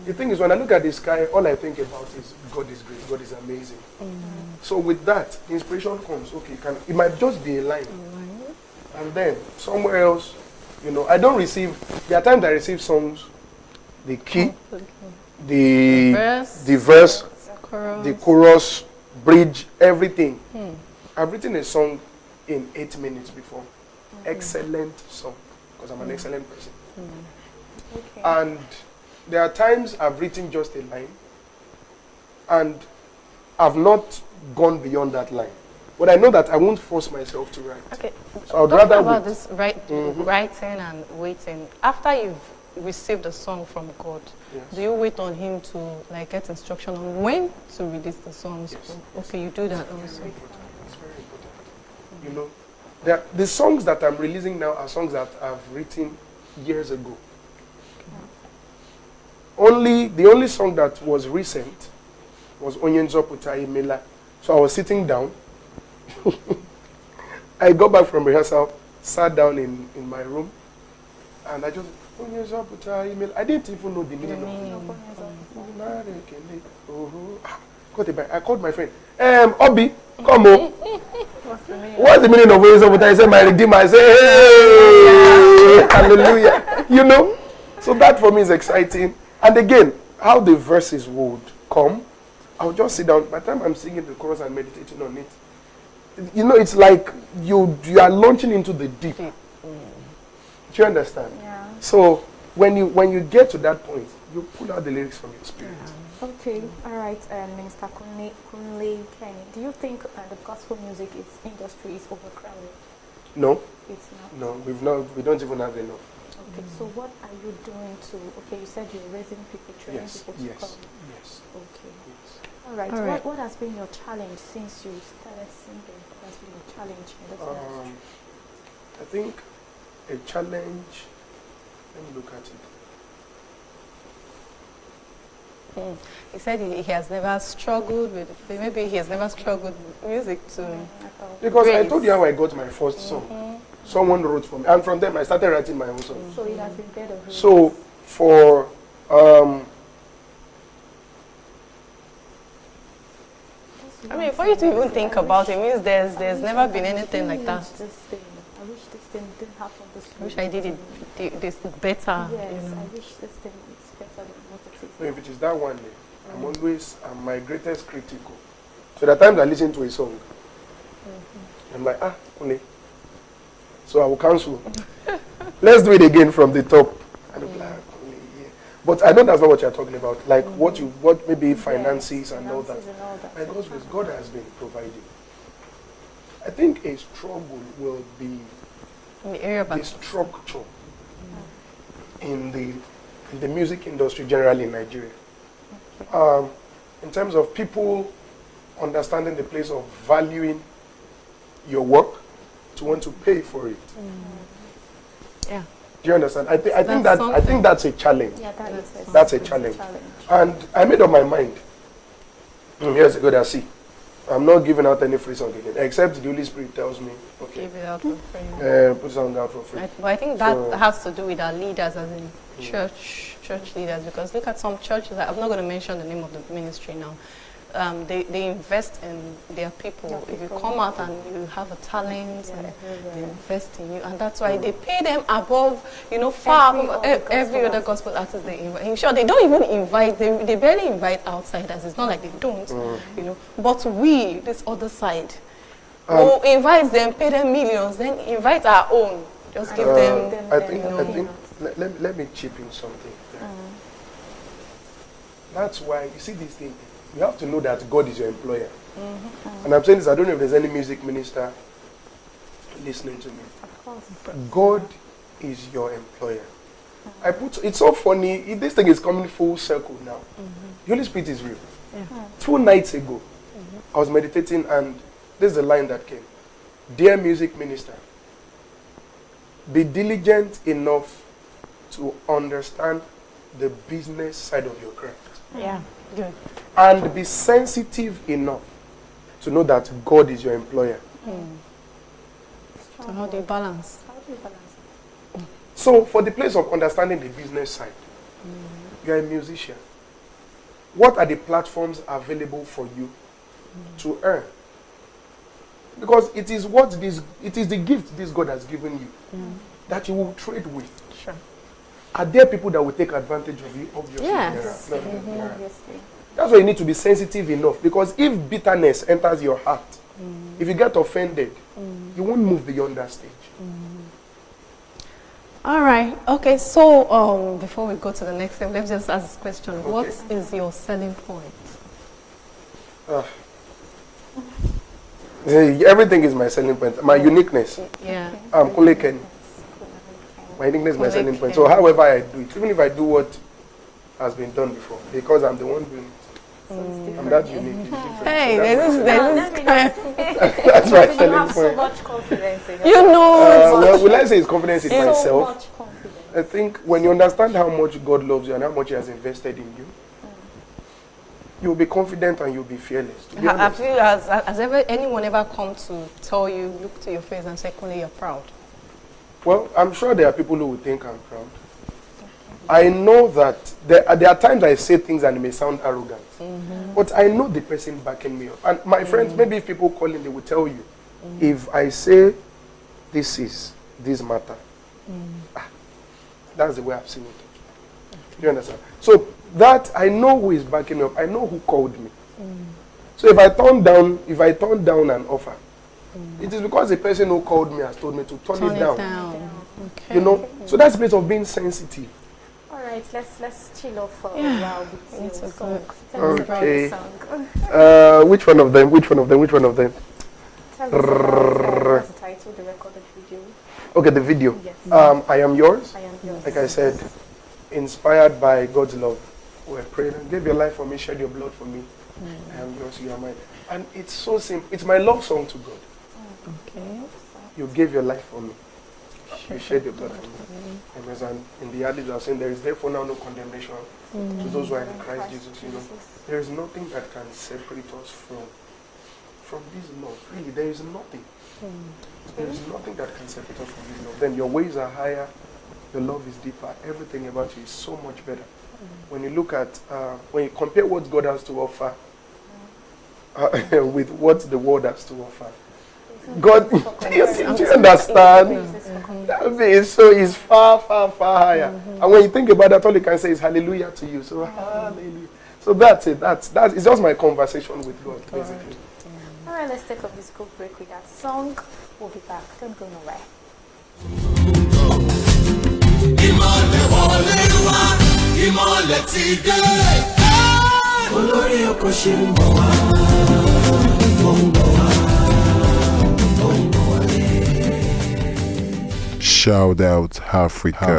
The thing is, when I look at the sky, all I think about is God is great, God is amazing. So with that, inspiration comes. Okay, it might just be a line, and then somewhere else, you know, I don't receive. There are times I receive songs, the key, the verse, Chorus. the chorus, bridge, everything. I've written a song in 8 minutes before. Excellent song, because I'm an excellent person. Okay. And there are times I've written just a line, and I've not gone beyond that line. But I know that I won't force myself to write. Okay. So I'd Talking rather about wait. this writing and waiting. After you've received a song from God, Yes. do you wait on Him to like get instruction on when to release the songs? Yes. Okay, you do that also. It's very important. You know, the songs that I'm releasing now are songs that I've written years ago. The only song that was recent was Onyenzo Putai Mela. So I was sitting down. I got back from rehearsal, sat down in my room, and I just Onyenzo Putai Mela. I didn't even know the meaning of it. I called my friend. Obi, come on. What's the meaning of Onyenzo Putai? I said, my Redeemer. I said, hey, hallelujah. You know? So that for me is exciting. And again, how the verses would come, I'll just sit down. By the time I'm singing the chorus and meditating on it, you know, it's like you are launching into the deep. Do you understand? Yeah. So when you get to that point, you pull out the lyrics from your spirit. Okay. All right. Minister Kunle Kenny, do you think the gospel music industry is overcrowded? No, It's not. no, we don't even have enough. Okay, so what are you doing to, okay, you said you're raising people, training Yes, people to yes, come. yes. Okay. yes. All right. All right. What has been your challenge since you started singing? What has been your challenge in this industry? I think a challenge, let me look at it. He said he has never struggled with, maybe he has never struggled with music to. Because I Grace. told you how I got my first song. Someone wrote for me. And from them, I started writing my own song. So it has been better. So for I mean, for you to even think about it means there's never been anything like that. This thing. I wish this thing didn't happen this way. I wish I did it this better. Yes, You know. I wish this thing is better than what it is. no, if it is that one day, I'm my greatest critical. So the times I listen to a song, I'm like, Kunle. So I will cancel. Let's do it again from the top. And I'm like, Kunle, yeah. But I know that's not what you're talking about. Like what maybe finances and all that. By God's grace, God has been providing. I think a struggle will be In the area the of structure in the music industry generally in Nigeria. In terms of people understanding the place of valuing your work to want to pay for it. yeah. Do you understand? I think that's a challenge. Yeah, That's a challenge. And I made up my mind years ago that see, I'm not giving out any free song again, except the Holy Spirit tells me, okay, Give it out for free. put song out for free. But I think that So- has to do with our leaders as in church leaders, because look at some churches, I'm not going to mention the name of the ministry now, they invest in their people. If you come out and you have a talent, and they invest in you, and that's why they pay them above, far above every other gospel artist they invite. In short, they don't even invite, they barely invite outsiders. It's not like they don't, But we, this other side, who invites them, pay them millions, then invite our own. Just give them. I think. Let me chip in something. There. That's why you see this thing. You have to know that God is your employer. And I'm saying this. I don't know if there's any music minister listening to me. Of course. God is your employer. It's so funny. This thing is coming full circle now. The Holy Spirit is real. 2 nights ago, I was meditating, and this is the line that came. Dear music minister, be diligent enough to understand the business side of your craft. Yeah, good. And be sensitive enough to know that God is your employer. So how do you balance? So for the place of understanding the business side, you are a musician. What are the platforms available for you to earn? Because it is the gift this God has given you that you will trade with. Sure. Are there people that will take advantage of you? Obviously. Yes. No. Obviously. That's why you need to be sensitive enough, because if bitterness enters your heart, if you get offended, you won't move beyond that stage. All right. Okay. So before we go to the next step, let's just ask this question: Okay. What is your selling point? Everything is my selling point. My uniqueness. Yeah. I'm Kunle Kenny. My uniqueness is my Kunle selling point. Kenny. So however I do it, even if I do what has been done before, because I'm the one doing it, I'm that unique. It's different. Hey, So there's this that's my You selling have so point. much confidence in you know. Well, will I say it's confidence in so myself? much confidence. I think when you understand how much God loves you and how much He has invested in you, you'll be confident and you'll be fearless. To be honest. Has anyone ever come to tell you, look to your face and say, Kunle, you're proud? Well, I'm sure there are people who will think I'm proud. I know that there are times I say things and it may sound arrogant, but I know the person backing me up. And my friends, maybe if people call in, they will tell you, if I say this matter, that's the way I've seen it. Do you understand? So that I know who is backing me up. I know who called me. So if I turn down an offer, it is because the person who called me has told me to turn it down. Okay. You know, so that's the place of being sensitive. All right, let's chill off for a Yeah. while with That's your a song. good- Tell us about Okay. the song. Which one of them? Tell us about what's the title also the recorded video. Okay, the video. Yes. I Am Yours. I am yours. Like I said, inspired by God's love. We're praying, give your life for me, shed your blood for me. I am yours, you are mine. And it's so simple. It's my love song to God. Okay. You gave your life for me. You shed your blood for me. And in the Adage, I was saying, there is therefore now no condemnation to those who are in Christ Jesus. You know, there is nothing that can separate us from this love. Really, there is nothing. There is nothing that can separate us from this love. Then your ways are higher, your love is deeper. Everything about you is so much better. When you look at, when you compare what God has to offer with what the world has to offer, God, do you understand? So it's far, far, far higher. And when you think about that, all you can say is hallelujah to you. So hallelujah. So that's it. That's it's just my conversation with God, basically. All right, let's take up this quick break with that song. We'll be back. Don't go nowhere. Ìmọ̀lẹ̀ ti dé. Olórí oko ṣe ń bọ̀ wá. Ó ń bọ̀ wá. Ó ń bọ̀ wá. Shout out Africa.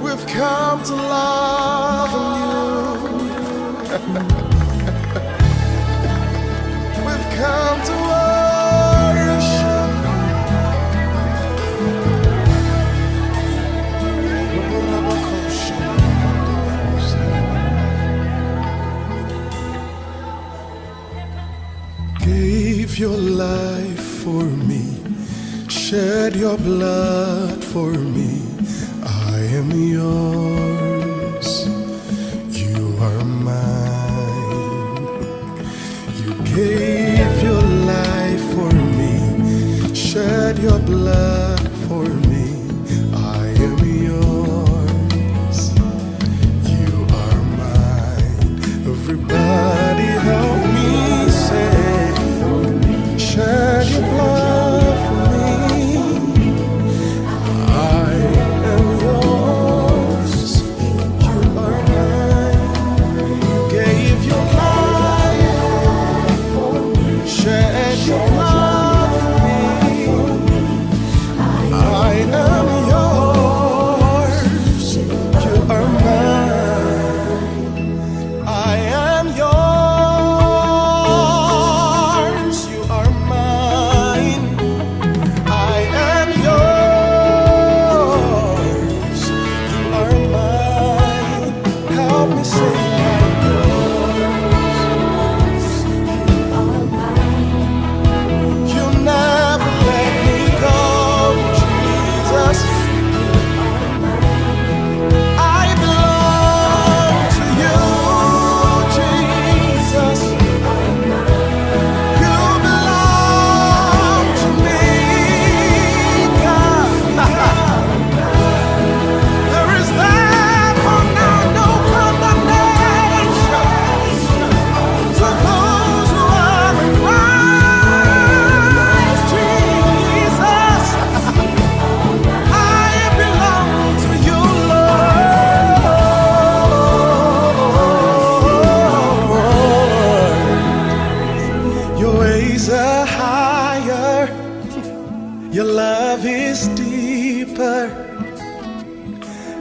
We've come to love you. We've come to worship. Gave your life for me, shed your blood for me. I am yours, you are mine. You gave your life for me, shed your blood for me. I am yours, you are mine. Everybody help me say, shed your blood for me.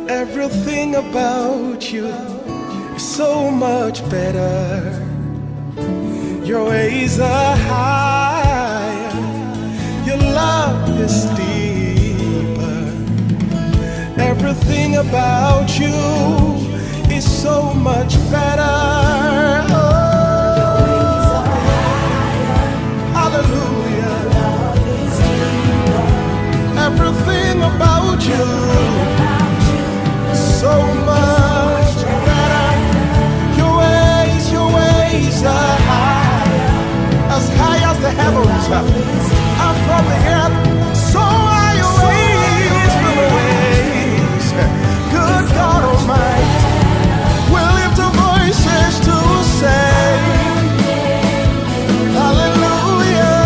Everything about you is so much better. Your ways are higher, your love is deeper. Everything about you is so much better. Oh, hallelujah. Everything about you so much better. Your ways are high as the heavens, and from the earth, so are your ways from the ways. Good God Almighty, we lift our voices to say, hallelujah.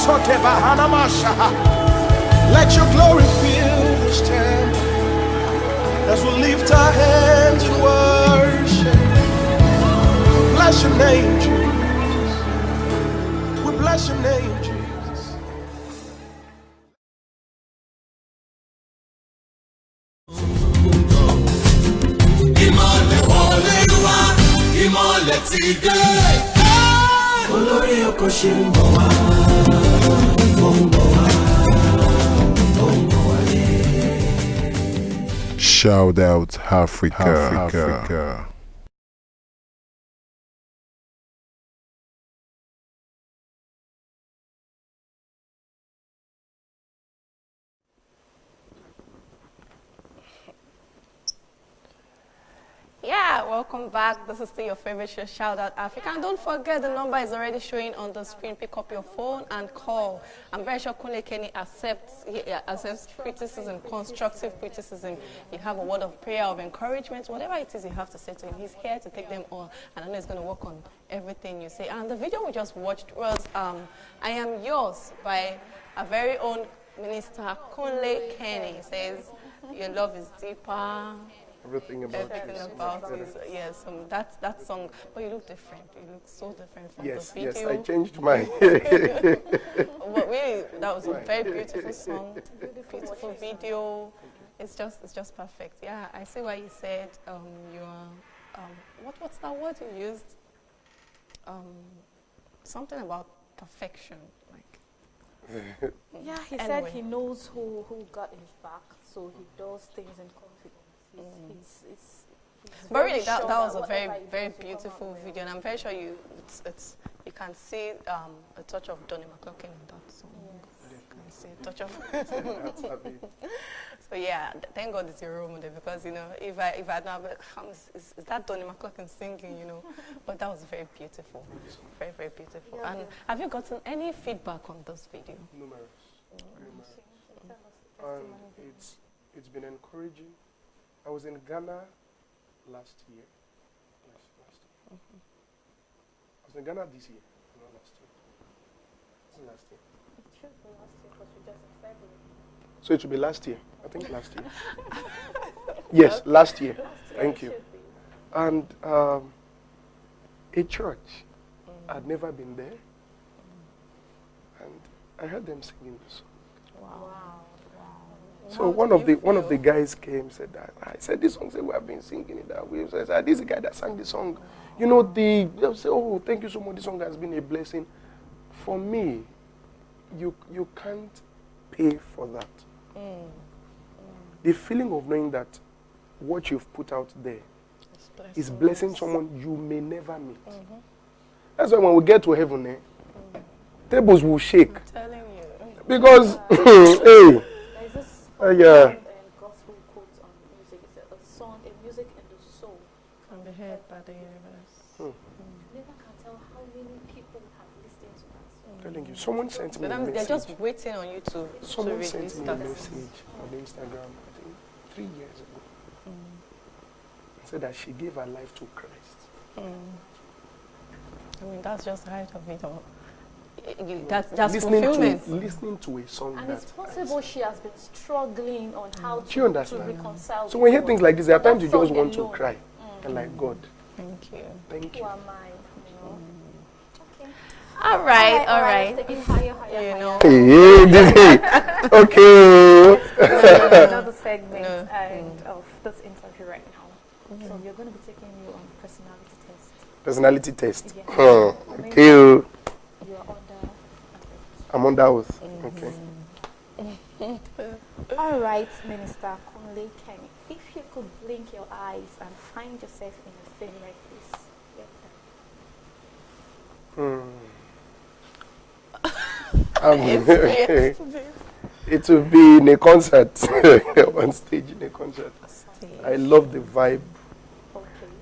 Let your glory fill this temple as we lift our hands in worship. Bless your name, Jesus. We bless your name, Jesus. Ìmọ́lẹ̀ ti dé. Olórí oko ṣì ń bọ̀ wá. Ó ń bọ̀ wá. Ó ń bọ̀ wálé. Shout out Africa. Yeah, welcome back. This is still your favorite show, Shout Out Africa. And don't forget, the number is already showing on the screen. Pick up your phone and call. I'm very sure Kunle Kenny accepts criticism, constructive criticism. You have a word of prayer, of encouragement, whatever it is you have to say to him. He's here to take them all. And I know he's going to work on everything you say. And the video we just watched was I Am Yours by our very own minister, Kunle Kenny. He says, your love is deeper. Everything about is yes, that song. But you look different. You look so different from the video. Yes, I changed my. But really, that was a very beautiful song, beautiful video. It's just perfect. Yeah, I see why you said you're what's that word you used? Something about perfection, like. Yeah, he said he knows who got his back, so he does things in confidence. He's but really, that was a very beautiful video, and I'm very sure you can see a touch of Donny McClurkin in that song. Yes. You can see a touch of. So yeah, thank God it's your role model, because if I don't, is that Donny McClurkin singing? But that was very beautiful, very beautiful. Yeah, and have you gotten any feedback on this video? Numerous. And it's been encouraging. I was in Ghana last year. Yes, last year. I was in Ghana this year, not last year. It's last year. It should be last year because we just in February. So it should be last year. I think last year. Yes, last year. Thank you. And a church. I'd never been there. And I heard them singing the song. Wow. So one of the guys came, said that I said this song, we have been singing it that way. So I said, this is the guy that sang the song. They'll say, oh, thank you so much. This song has been a blessing. For me, you can't pay for that. The feeling of knowing that what you've put out there is blessing someone you may never meet. That's why when we get to heaven, tables will shake. I'm telling you. Because, hey. Yeah. Gospel quotes on music. It's a song, a music in the soul can be heard by the universe. You never can tell how many people have listened to that song. I'm telling you, someone sent me a message. They're just waiting on you to Someone sent me a message on Instagram, I think 3 years ago. Said that she gave her life to Christ. I mean, that's just the height of it all. That's fulfillment. Listening to a song and that it's possible she has been struggling on how to reconcile. So when you hear things like this, there are times you just want to cry. And like, God, thank you. Who am I? Okay. All right. Take it higher. Okay. Another segment of this interview right now. So we're going to be taking you on personality test. Personality test. Yeah. Okay. You are under. I'm under oath. Okay. All right, Minister Kunle Kenny. If you could blink your eyes and find yourself in a favorite place, it will be in a concert, on stage in a concert. I love the vibe,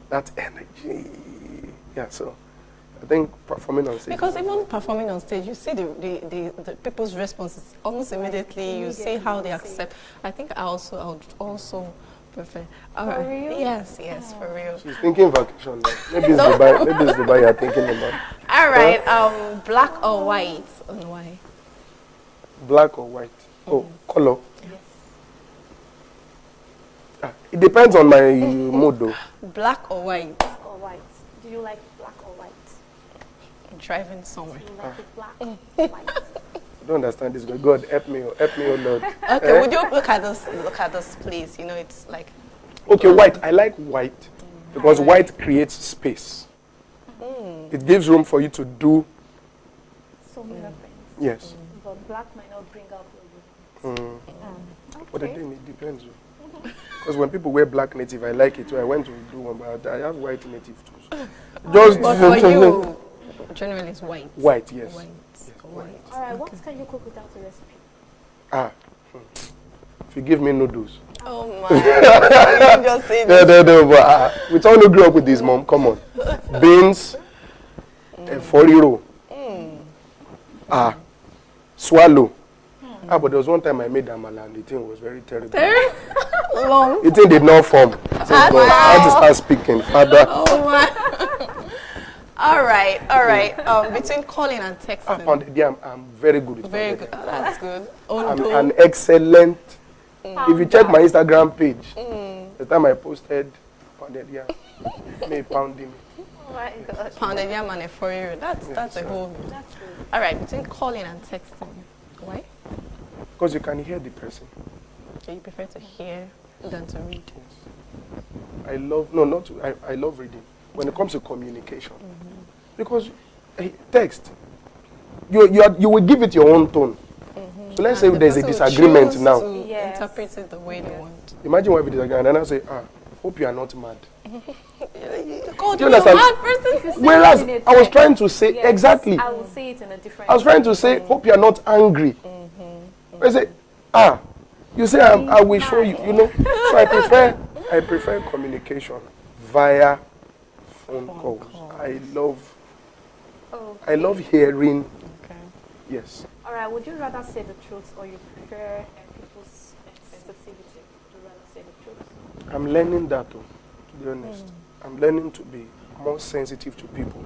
that energy. Yeah, so I think performing on stage. Because even performing on stage, you see the people's responses almost immediately. You see how they accept. I think I would also prefer. All right. For real? Yes, for real. She's thinking vacation. Maybe it's Dubai. Maybe it's Dubai you're thinking about. All right. Black or white? And why? Black or white? Oh, color. It depends on my mood though. Black or white? Black or white? Do you like black or white? Driving somewhere. Do you like it black or white? I don't understand this. God, help me, oh Lord. Okay, would you look at this place? You know, it's like. Okay, white. I like white because white creates space. It gives room for you to do. So many things. Yes. But black might not bring out your beauty. But again, it depends. Because when people wear black native, I like it too. I went to do one, but I have white native too. So. Just But for you, generally it's white. White, yes. White. Yes, white. All right, what can you cook without a recipe? If you give me noodles. Oh my! You just say this. No, but we all grew up with this, mom. Come on. Beans, foriro, swallow. But there was one time I made amala and the thing was very terrible. Long. The thing did not form. So I had to start speaking. Father. Oh my! All right. Between calling and texting. Pounded yam, I'm very good with Very pounded good. yam. That's good. I'm an excellent. If you check my Instagram page, the time I posted pounded yam, me pounding it. Oh my God. Pounded yam and a four-year. That's a whole. That's good. All right. Between calling and texting. Why? Because you can hear the person. So you prefer to hear than to read. I love, no, not to, I love reading. When it comes to communication. Because text, you will give it your own tone. So let's say there's a disagreement now. Yes. Interpret it the way they want. Imagine what if it is again, and then I say, hope you are not mad. God, Do you're you a understand? mad person. Whereas I was trying to say, Yes, exactly. I will say it in a different I was trying to say, hope you are not angry. I say, you say I will show you, you know. So I prefer communication via phone calls. I love hearing. Okay. Yes. All right, would you rather say the truth or you prefer people's sensitivity to rather say the truth? I'm learning that, to be honest. I'm learning to be more sensitive to people.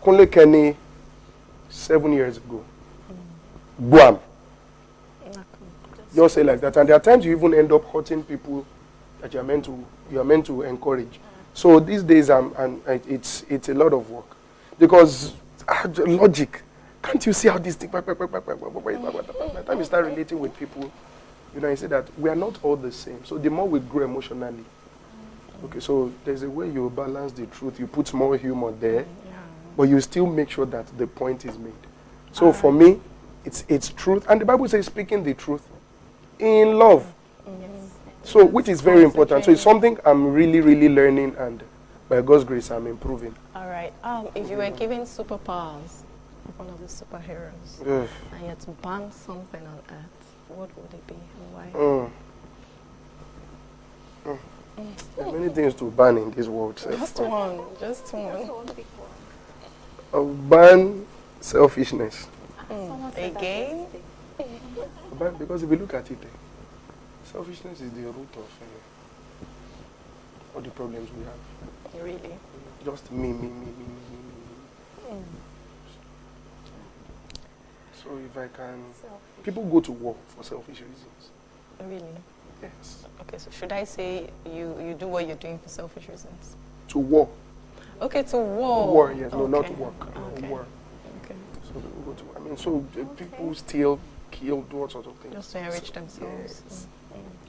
Kunle Kenny, 7 years ago, Guam. You say like that, and there are times you even end up hurting people that you are meant to encourage. So these days, it's a lot of work because logic. Can't you see how this thing? By the time you start relating with people, you know, you say that we are not all the same. So the more we grow emotionally, okay. So there's a way you balance the truth. You put more humor there, but you still make sure that the point is made. So for me, it's truth, and the Bible says speaking the truth in love. So, which is very important. So it's something I'm really, really learning, and by God's grace, I'm improving. All right. If you were given superpowers, one of the superheroes, Ugh. and you had to ban something on Earth, what would it be and why? There are many things to ban in this world. Just one. I'll ban selfishness. Again? Ban, because if you look at it, selfishness is the root of all the problems we have. Really? Just me. So if I can, people go to war for selfish reasons. Really? Yes. Okay, so should I say you do what you're doing for selfish reasons? To war. Okay, to war. War, yes. No, Okay. not work. Okay. War. Okay. So people go to. People steal, kill, do all sorts of things. Just to enrich themselves. Yes.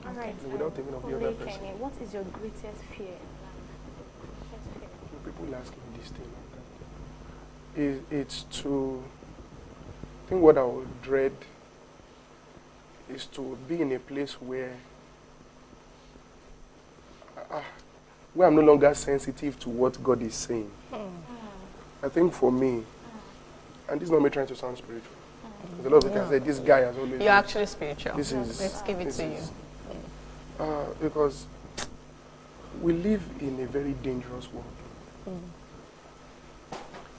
All right. Without thinking of the other Kunle person. Kenny, what is your greatest fear in life? Greatest fear. People ask me this thing like that. It's to. I think what I would dread is to be in a place where I'm no longer sensitive to what God is saying. I think for me, and this is not me trying to sound spiritual. There's a lot of people say this guy has always. You're actually spiritual. This is. Let's give it this to is- you. Because we live in a very dangerous world.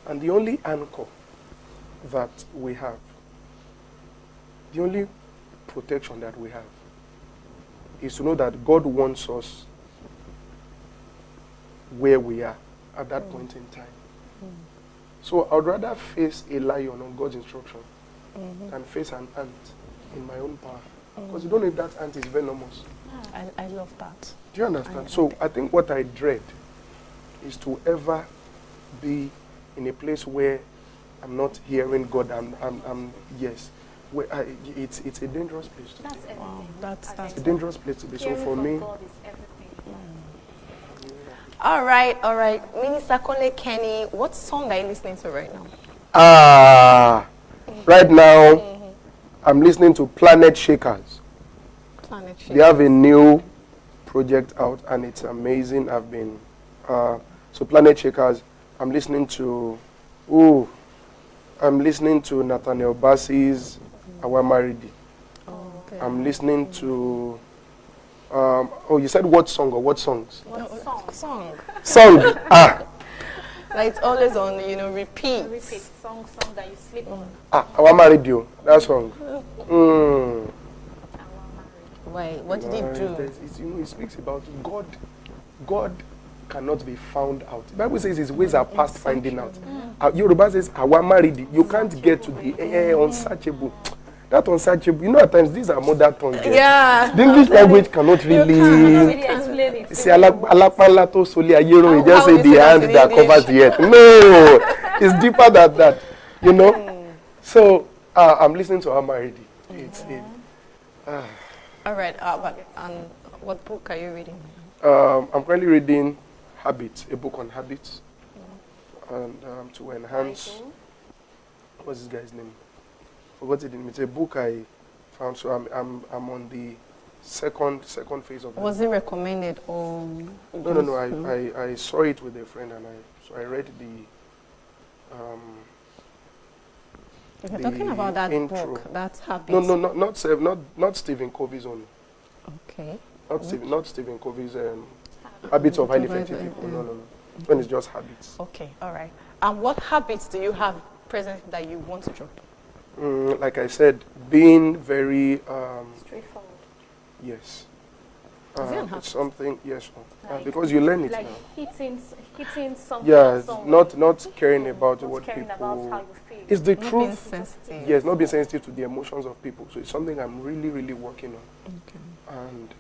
And the only anchor that we have, the only protection that we have, is to know that God wants us where we are at that point in time. So I'd rather face a lion on God's instruction than face an ant in my own power. Because you don't know if that ant is venomous. I love that. Do you understand? So I think what I dread is to ever be in a place where I'm not hearing God. Yes. Where it's a dangerous place to be. That's everything. Wow, that's It's a dangerous place to be. So for me, God is everything. All right. Minister Kunle Kenny, what song are you listening to right now? right now I'm listening to Planet Shakers. Planet They have a new project out and it's amazing. I've been so Planet Shakers. I'm listening to Nathaniel Bassey's Awamaridi. Okay. I'm listening to you said what song or what songs? Song. Song. Like it's always on, repeat. Repeat song that you sleep on. Awamaridi. That song. Wait, what did he do? It speaks about God cannot be found out. The Bible says his ways are past finding out. Yoruba says Awamaridi. You can't get to the unsearchable. That unsearchable, at times these are mother tongue. Yeah. The English language cannot really Explain it. say alapala to soli ayero. You just How say is the it hand in that English? covers the earth. No, it's deeper than that. So I'm listening to Awamaridi. All right. And what book are you reading? I'm currently reading Habits, a book on habits, and to enhance. What's this guy's name? Forgot it. It's a book I found. So I'm on the second phase of it. Was it recommended or? No. I saw it with a friend and I read the. If you're talking about that intro. book, that's habits. No, not Stephen Covey's own. Okay. Not Stephen Covey's Habits of Highly Effective People. No. When it's just habits. Okay. All right. And what habits do you have presently that you want to drop? Like I said, being very Straightforward. yes. Is it an habit? It's something yes, because you learn it Like now. hitting something. Yeah, somewhere. not caring about Not what caring people. about how you feel. It's the Not being truth. sensitive. Yes, not being sensitive to the emotions of people. So it's something I'm really, really working on. Okay. And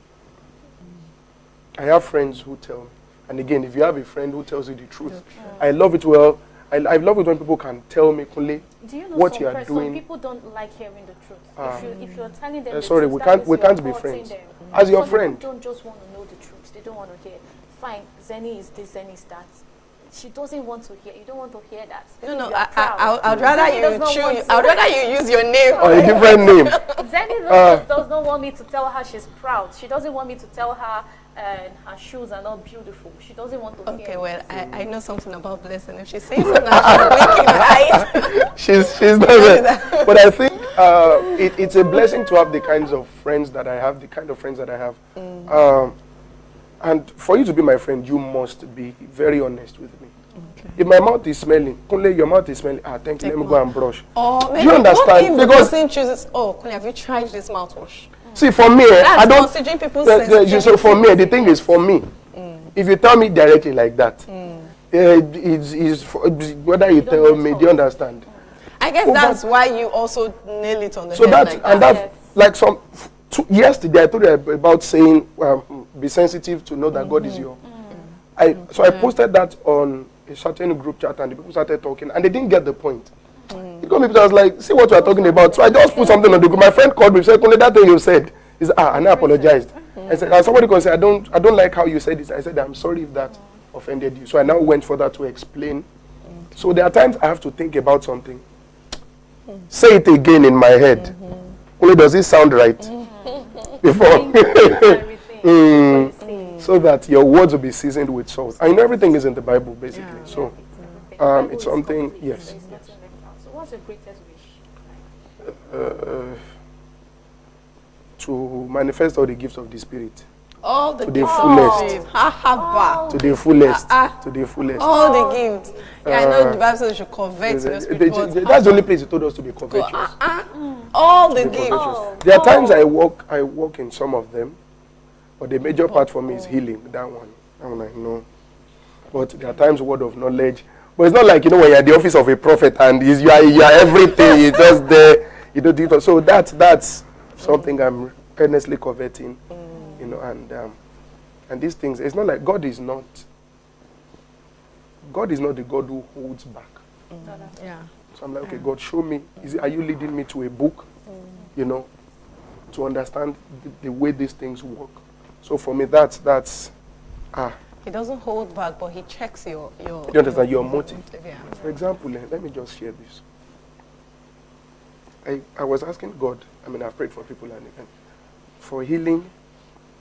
I have friends who tell me. And again, if you have a friend who tells you the truth, I love it. Well, I love it when people can tell me, Kunle, Do you know what some you are some doing. people don't like hearing the truth. If you're telling them the sorry, truth, we that can't means be you're hurting friends. them. As your Some friend. people don't just want to know the truth. They don't want to hear. Fine, Zenny is this, Zenny is that. She doesn't want to hear. You don't want to hear that. No, You are proud. I'd rather Zenny does you not want choose. to. I'd rather you use your name. Or a different name. Zenny does not want me to tell her she's proud. She doesn't want me to tell her her shoes are not beautiful. She doesn't want to hear. Okay, well, I know something about Blessing. If she says something, she's blinking her eyes. she's not there. But I think it's a blessing to have the kinds of friends that I have, the kind of friends that I have. And for you to be my friend, you must be very honest with me. Okay. If my mouth is smelling, Kunle, your mouth is smelling. Thank you. Let me go and brush. Or Do maybe you understand? what if the Because person chooses, Kunle, have you tried this mouthwash? see, for me, That's I don't. considering people's So for me, the thing is for me. If you tell me directly like that, it's whether you tell me. Do you understand? I guess that's why you also nail it on the So head that's like and that. that's like yesterday I told you about saying be sensitive to know that God is your. I posted that on a certain group chat and the people started talking and they didn't get the point. It got me because I was like, see what we are talking about. So I just put something on the group. My friend called me and said, Kunle, that thing you said is and I apologized. I said, and somebody can say, I don't like how you said this. I said, I'm sorry if that offended you. So I now went further to explain. So there are times I have to think about something. Say it again in my head. Only does it sound right? Before. So that your words will be seasoned with salt. And everything is in the Bible, basically. So it's something, yes. So what's your greatest wish? To manifest all the gifts of the Spirit. All the To the gifts. fullest. To To the fullest. To the fullest. all the gifts. Yeah, I know the Bible says you should convert to the Spirit. That's the only place it told us to be covetous. All the Be gifts. covetous. There are times I walk in some of them, but the major part for me is healing. That one I know. But there are times word of knowledge, But it's not like, when you're at the office of a prophet and you are everything, you're just there, you don't do it. So that's something I'm earnestly coveting, and these things, it's not like God is not the God who holds back. Yeah. So I'm like, okay, God, show me. Are you leading me to a book, to understand the way these things work? So for me, that's He doesn't hold back, but he checks your you understand your motive. Yeah. For example, let me just share this. I was asking God, I've prayed for people and for healing.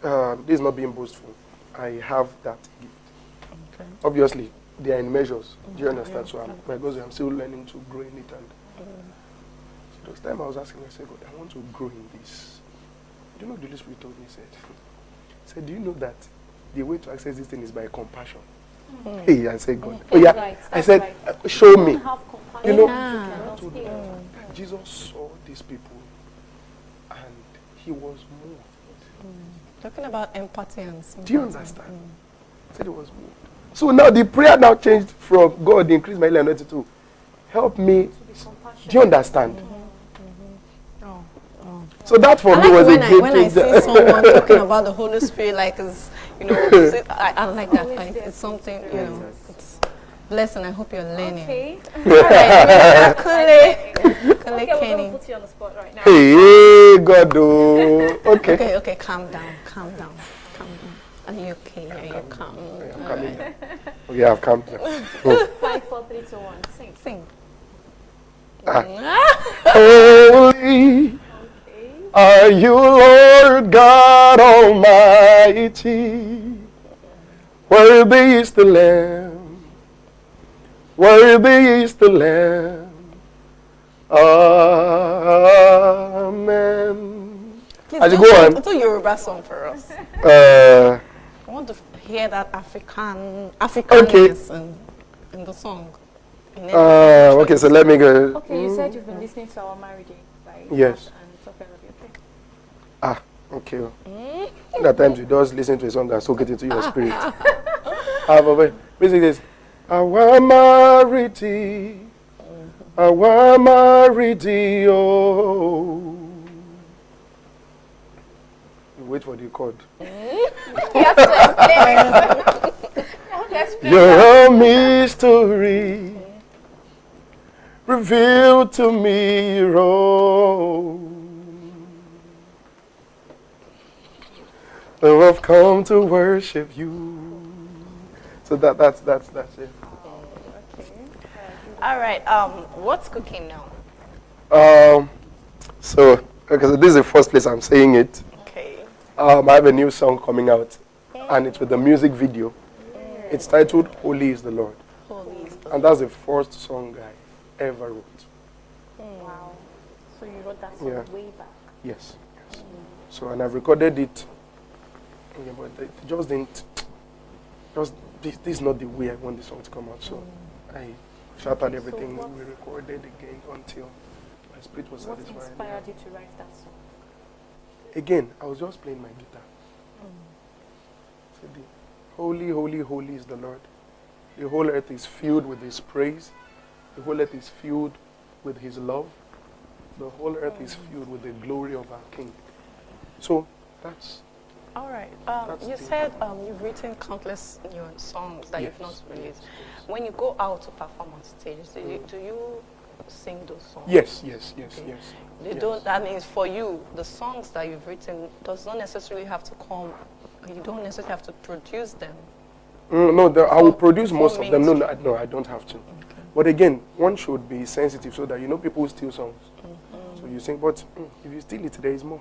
This is not being boastful. I have that gift. Okay. Obviously, they are in measures. Do you understand? So I'm still learning to grow in it. And so this time I was asking, I said, God, I want to grow in this. Do you know what the Holy Spirit told me? He said, do you know that the way to access this thing is by compassion? Hey, I said, God. Oh, yeah. Right, I said, right. Show me. Have compassion. I told him that Jesus saw these people and he was moved. Talking about empathy and sympathy. Do you understand? He said he was moved. So now the prayer now changed from God increase my anointing to help me. Do you understand? So that for me was a game when I see someone talking about the Holy Spirit, like I like that. It's something, it's blessing. I hope you're learning. Okay. Kunle Okay, we're Kenny. going to put you on the spot right now. Hey, God, oh. Okay. Okay, calm down. Are you okay? Are you calm? I'm coming down. Okay, I've calmed down. 5, 4, 3, 2, 1. Sing. Holy are you, Lord God Almighty. Worthy is the Lamb. Worthy is the Lamb. Amen. Please As you go on. Do a Yoruba song for us. I want to hear that Africanness in the song. Okay, so let me go. Okay, you said you've been listening to our marriage, right? Yes. And it's okay with you. Okay. At times you just listen to a song and soak it into your spirit. But basically this. Awamariti, oh. You wait for the chord. You're a mystery revealed to me, oh. Oh, I've come to worship you. So that's it. Okay. All right. What's cooking now? So this is the first place I'm saying it. Okay. I have a new song coming out, and it's with the music video. It's titled "Holy Is the Lord," and that's the first song I ever wrote. Wow. So you wrote that song way back. Yes. So and I've recorded it. Yeah, but it just didn't. This is not the way I want the song to come out. So I shattered everything we recorded again until my spirit was satisfied. What inspired you to write that song? Again, I was just playing my guitar. So holy, holy, holy is the Lord. The whole earth is filled with His praise. The whole earth is filled with His love. The whole earth is filled with the glory of our King. So that's. All right. You said you've written countless new songs that you've not released. When you go out to perform on stage, do you sing those songs? Yes. That means for you, the songs that you've written does not necessarily have to come. You don't necessarily have to produce them. No, I will produce most of them. No, I don't have to. Okay. But again, one should be sensitive so that people steal songs. So you sing, but if you steal it, there is more.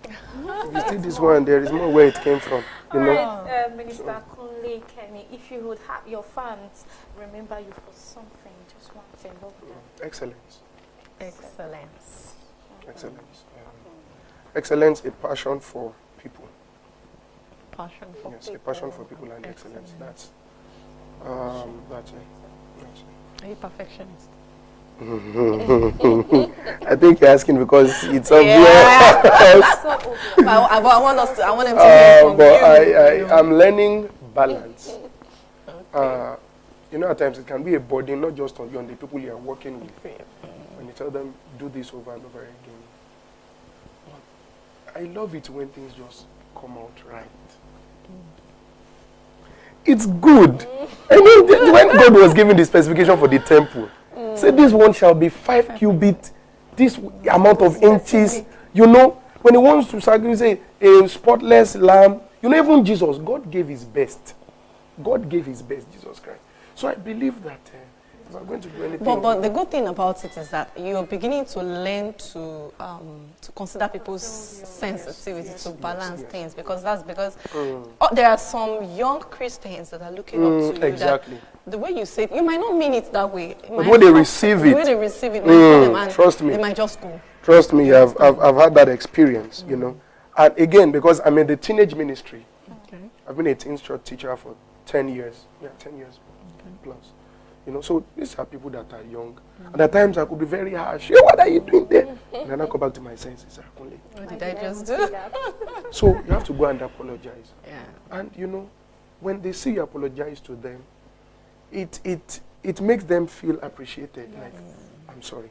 If you steal this one, there is more where it came from. Alright, Minister Kunle Kenny, if you would have your fans remember you for something, just one thing, what would that be? Excellence. Excellence. A passion for people. Passion for people. Yes, a passion for people and excellence. That's it. Are you perfectionist? I think you're asking because it's obvious. But I want him to hear from but you. I'm learning balance. you know, at times it can be a burden, not just on you, on the people you are working with. When you tell them, do this over and over again. But I love it when things just come out right. It's good. I mean, when God was giving the specification for the temple, say this one shall be 5 cubits, this amount of inches. You know, when he wants to sacrifice a spotless lamb, you know, even Jesus, God gave his best. God gave his best, Jesus Christ. So I believe that if I'm going to do anything... But the good thing about it is that you're beginning to learn to consider people's sensitivity, to balance things, because there are some young Christians that are looking up to you. Exactly. The way you say it, you might not mean it that way. But when they receive it... The way they receive it, trust me. They might just go. Trust me, I've had that experience, you know. And again, because I'm in the teenage ministry, I've been a teen church teacher for 10 years. Yeah, 10 years plus. You know, so these are people that are young. And at times I could be very harsh. Hey, what are you doing there? And then I go back to my senses. Kunle. What did I just do? So you have to go and apologize. Yeah. And you know, when they see you apologize to them, it makes them feel appreciated. Like, I'm sorry.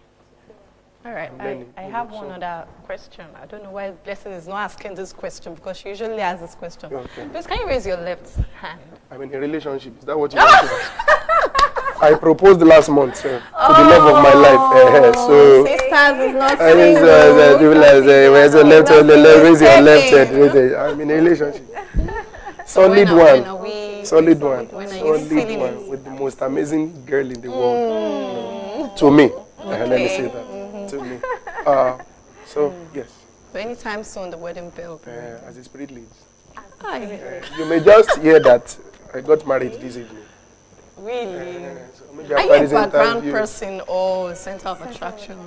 All right, I have one other question. I don't know why Blessing is not asking this question, because she usually asks this question. Okay. Please, can you raise your left hand? I'm in a relationship. Is that what you want to ask? I proposed last month to the love of my life. So sisters is not where's the left hand? Raise your left hand. I'm in a relationship. Solid one. Solid one. With the most amazing girl in the world. To me. Let me say that. To me. So, yes. But anytime soon, the wedding bell. As the spirit leads. You You may just hear that I got married this evening. Really? So are you a background person or center of attraction?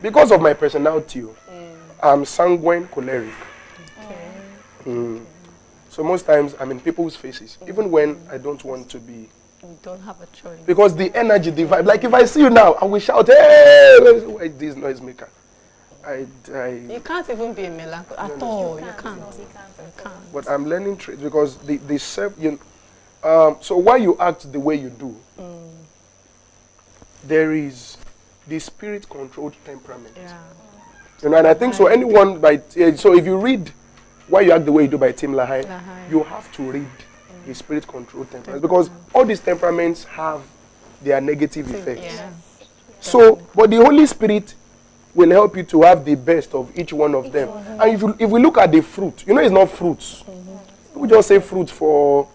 Because of my personality, I'm sanguine choleric. So most times I'm in people's faces, even when I don't want to be. You don't have a choice. Because the energy, the vibe, like if I see you now, I will shout, hey, why is this noisemaker? You can't even be a melancholy at all. You can't. But I'm learning traits because the self, so while you act the way you do, there is the spirit-controlled temperament. Yeah. You know, and I think so. Anyone so if you read Why You Act the Way You Do by Tim LaHaye, you have to read the spirit-controlled temperament, because all these temperaments have their negative effects. Yeah. So, but the Holy Spirit will help you to have the best of each one of them. And if we look at the fruit, you know, it's not fruits. We just say fruit for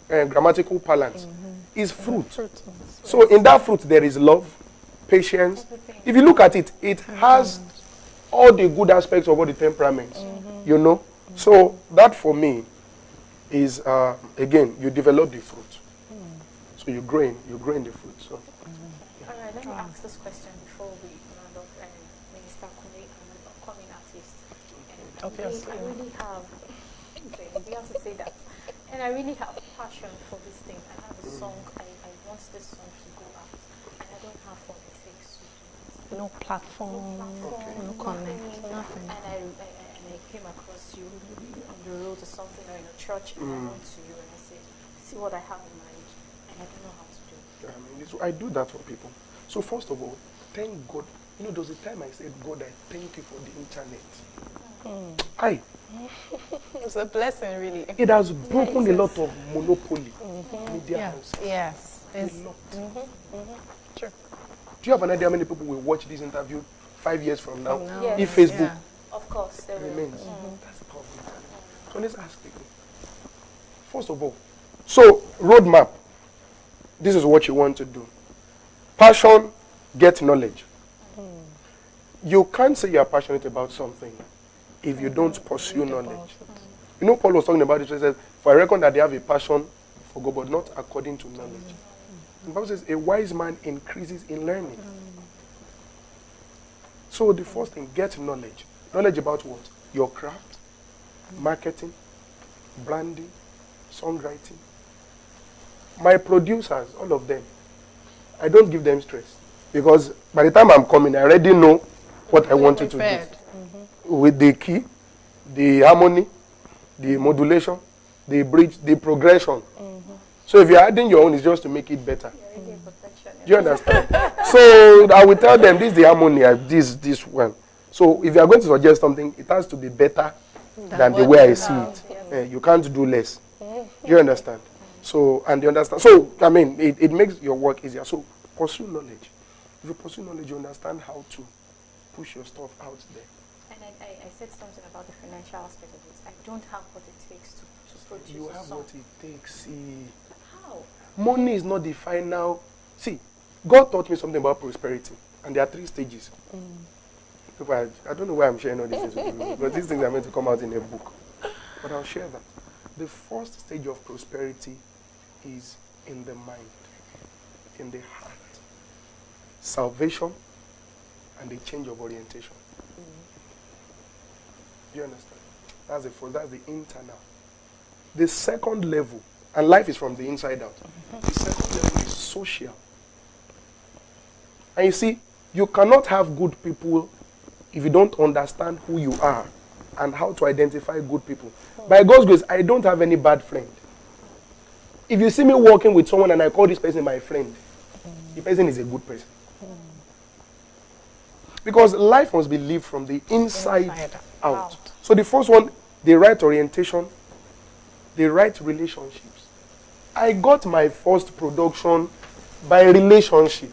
grammatical balance. It's fruit. So in that fruit there is love, patience. If you look at it, it has all the good aspects of all the temperaments. You know, so that for me is again, you develop the fruit. So you grow in the fruit. So. All right, let me ask this question before we round up. Minister Kunle, I'm an upcoming artist. Obviously. I really have, we have to say that. And I really have passion for this thing. I have a song, I want this song to go out. And I don't have what it takes to do it. No platform, no connect, nothing. And I came across you on the road or something, or in a church, and I went to you and I said, see what I have in mind, and I don't know how to do it. I do that for people. So first of all, thank God. You know, there was a time I said, God, I thank you for the internet. It's a blessing, really. It has broken a lot of monopoly. Media houses. Yes. A lot. Sure. Do you have an idea how many people will watch this interview 5 years from now? Yes. If Facebook Of course, there remains. That's the power of the internet. So let's ask people. First of all, so roadmap. This is what you want to do. Passion, get knowledge. You can't say you are passionate about something if you don't pursue knowledge. You know, Paul was talking about it. He says, for I reckon that they have a passion for God, but not according to knowledge. The Bible says, a wise man increases in learning. So the first thing, get knowledge. Knowledge about what? Your craft, marketing, branding, songwriting. My producers, all of them, I don't give them stress. Because by the time I'm coming, I already know what I wanted to do. With the key, the harmony, the modulation, the bridge, the progression. So if you're adding your own, it's just to make it better. You're really a perfectionist. Do you understand? So I will tell them this is the harmony, this one. So if you are going to suggest something, it has to be better than the way I see it. You can't do less. Do you understand? So, and you understand. So, I mean, it makes your work easier. So, pursue knowledge. If you pursue knowledge, you understand how to push your stuff out there. And I said something about the financial aspect of it. I don't have what it takes to produce You a have song. what it takes. See, How? money is not the final. See, God taught me something about prosperity, and there are 3 stages. People I don't know why I'm sharing all these things with you, but these things are meant to come out in a book. But I'll share that. The first stage of prosperity is in the mind, in the heart. Salvation and a change of orientation. Do you understand? That's the first, that's the internal. The second level, and life is from the inside out. The second level is social. And you see, you cannot have good people if you don't understand who you are and how to identify good people. By God's grace, I don't have any bad friend. If you see me walking with someone and I call this person my friend, the person is a good person. Because life must be lived from the inside out. So the first one, the right orientation, the right relationships. I got my first production by relationship.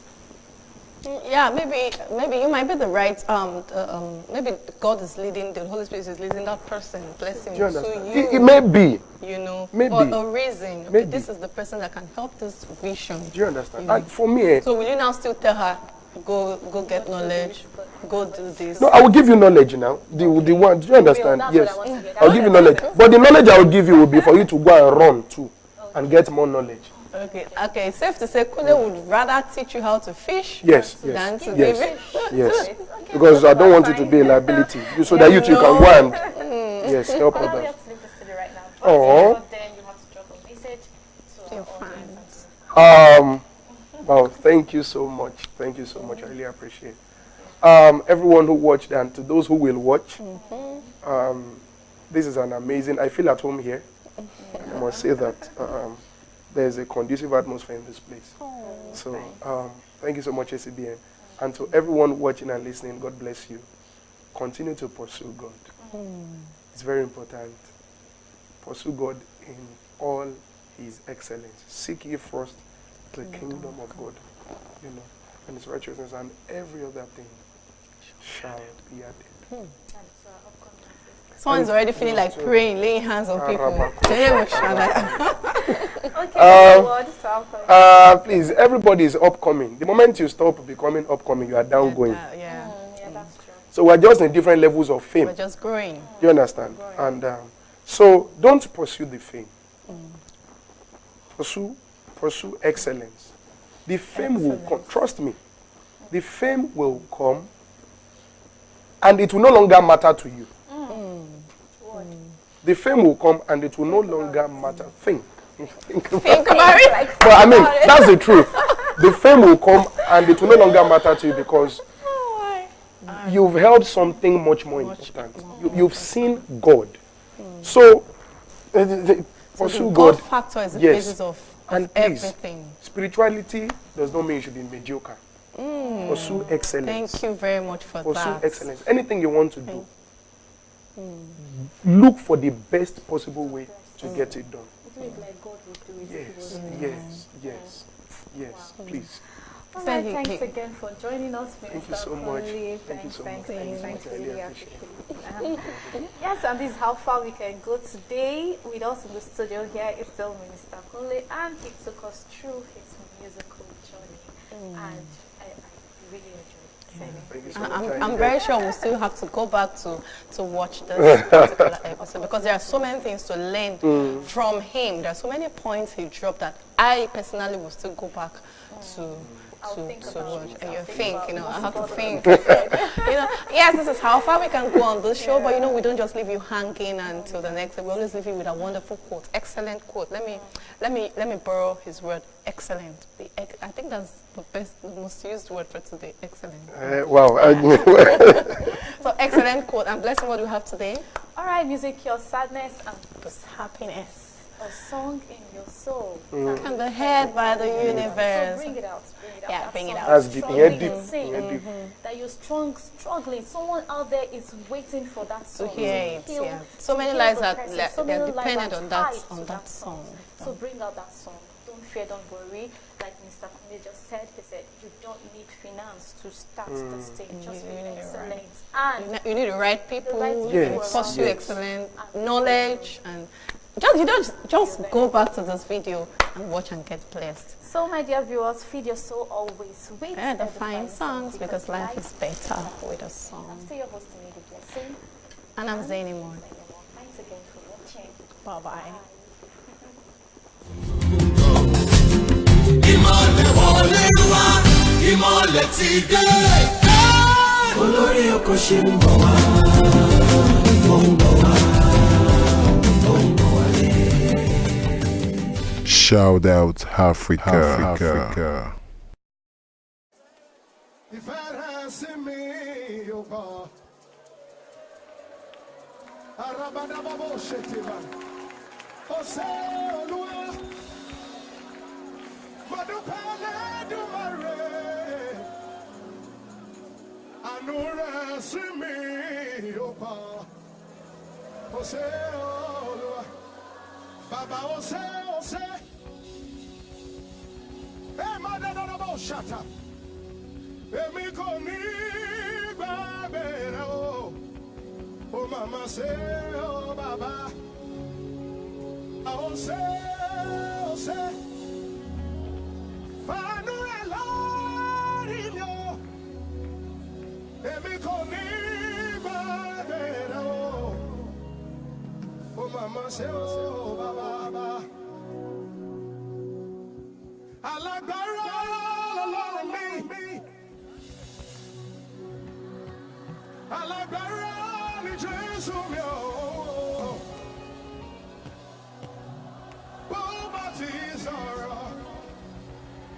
Yeah, maybe you might be the right. Maybe God is leading, the Holy Spirit is leading that person, blessing Do you you. understand? So It may be. you know, Maybe. for a reason. Okay, Maybe. this is the person that can help this vision. Do you understand? You know. And for me, So will you now still tell her, go get knowledge, go do this? no, I will give you knowledge now. The one, do you understand? That's Yes. what I want to hear. I'll give you knowledge. But the knowledge I will give you will be for you to go and run too and get more knowledge. Okay, it's safe to say Kunle would rather teach you how to fish Yes, than to yes, give it. yes. Because I don't want you to be a liability. So that you too can go and yes, help Well, we others. have to leave the studio right now. Oh. But then you have to drop a message to our audience. Well, thank you so much. Thank you so much. I really appreciate everyone who watched and to those who will watch. This is an amazing. I feel at home here. I must say that there's a conducive atmosphere in this place. So thank you so much, ACBN. And to everyone watching and listening, God bless you. Continue to pursue God. It's very important. Pursue God in all His excellence. Seek ye first the kingdom of God, you know, and His righteousness, and every other thing shall be added. Someone's already feeling like praying, laying hands on people. Please, everybody is upcoming. The moment you stop becoming upcoming, you are down going. Yeah. That's true. So we're just in different levels of fame. We're just growing. Do you understand? And so don't pursue the fame. Pursue excellence. The fame will come. Trust me. The fame will come, and it will no longer matter to you. The fame will come, and it will no longer matter. Think about it. But I mean, that's the truth. The fame will come, and it will no longer matter to you because you've held something much more important. You've seen God. So pursue God God. factor is the Yes. basis of And please, everything. spirituality does not mean you should be mediocre. Pursue excellence. Thank you very much for Pursue that. excellence. Anything you want to do, look for the best possible way to get it done. Do it like God would do it. Yes. Please. All right, thanks again for joining us. Thank you so much. Thank you so much. Thanks. I really appreciate it. Yes, and this is how far we can go today. With us in the studio here is still Minister Kunle, and he took us through his musical journey. And I really enjoyed it. I'm very sure we'll still have to go back to watch this particular episode because there are so many things to learn from him. There are so many points he dropped that I personally will still go back to watch. And you think, I have to think. Yes, this is how far we can go on this show, but we don't just leave you hanging until the next. We always leave you with a wonderful quote, excellent quote. Let me borrow his word, excellent. I think that's the most used word for today, excellent. Wow. So excellent quote. And blessing, what do you have today? All right, music cures sadness and boosts happiness. a song in your soul. And the head by the universe. So bring it out. Yeah, That bring it song out. That's is deep. struggling Yeah, to deep. sing. Yeah, deep. That you're struggling. Someone out there is waiting for that To song. hear it, heal- yeah. So to many heal lives the are person. like, So they're many lives dependent are on tied that to song. So bring out that song. Don't fear, don't worry. Like Mr. Kunle just said, he said, you don't need finance to start this thing. Just be excellent. And You need the right people, Yes, pursue yes. excellent knowledge, and just go back to this video and watch and get blessed. so, my dear viewers, feed your soul always with And the edifying fine songs, because life is better with a I'm song. still your host, INEDU Blessing. And I'm ZENNY MOHD. Thanks again for watching. Bye-bye. Ìmọ̀lẹ̀ wọlé wá, ìmọ̀lẹ̀ ti dé. Olórí oko ṣe ń bọ̀ wá, ó ń bọ̀ wá, ó ń bọ̀ wálé. Shout out Africa. Ìfẹ́ rẹ̀ sí mi yóò bọ̀. Arabadababo ṣe ti bá. Ó ṣe Olúwa. Mo dúpẹ́ Olódùmarè. Àánú rẹ̀ sí mi yóò bọ̀. Ó ṣe Olúwa. Bàbá ó ṣe. Ẹ má dáadáa bó ṣàtà. Èmi kò ní gbàgbé rẹ̀ o, ó màmá ṣe o bàbá, ó ṣe, fàánú rẹ̀ lórí mi o, èmi kò ní gbàgbé rẹ̀ o, ó màmá ṣe o bàbá. Alágbára lọ́lọ́run mi. Alágbára ni Jésù mi o. Bó bá ti sọ̀rọ̀,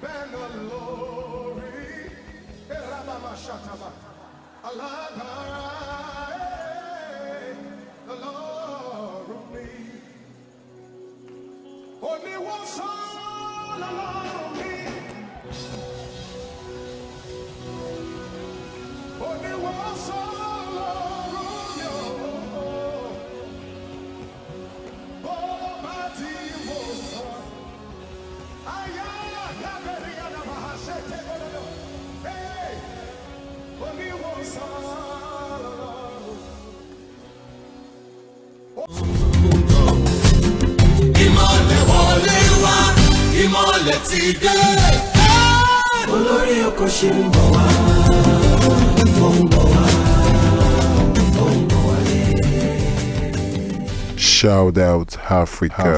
bẹ́ẹ̀ ló lórí. Eraba ma ṣàtàbà. Alágbára lọ́lọ́run mi. Oníwòsàn lọ́lọ́run mi. Oníwòsàn lọ́lọ́run mi o. Bó bá ti wòsàn, ayé àgbàbẹ̀rẹ̀ yàrá máa ṣe tẹ́gbọ́dọ̀. Oníwòsàn lọ́lọ́run. Ìmọ̀lẹ̀ wọlé wá, ìmọ̀lẹ̀ ti dé. Olórí oko ṣe ń bọ̀ wá, ó ń bọ̀ wá, ó ń bọ̀ wálé. Shout out Africa.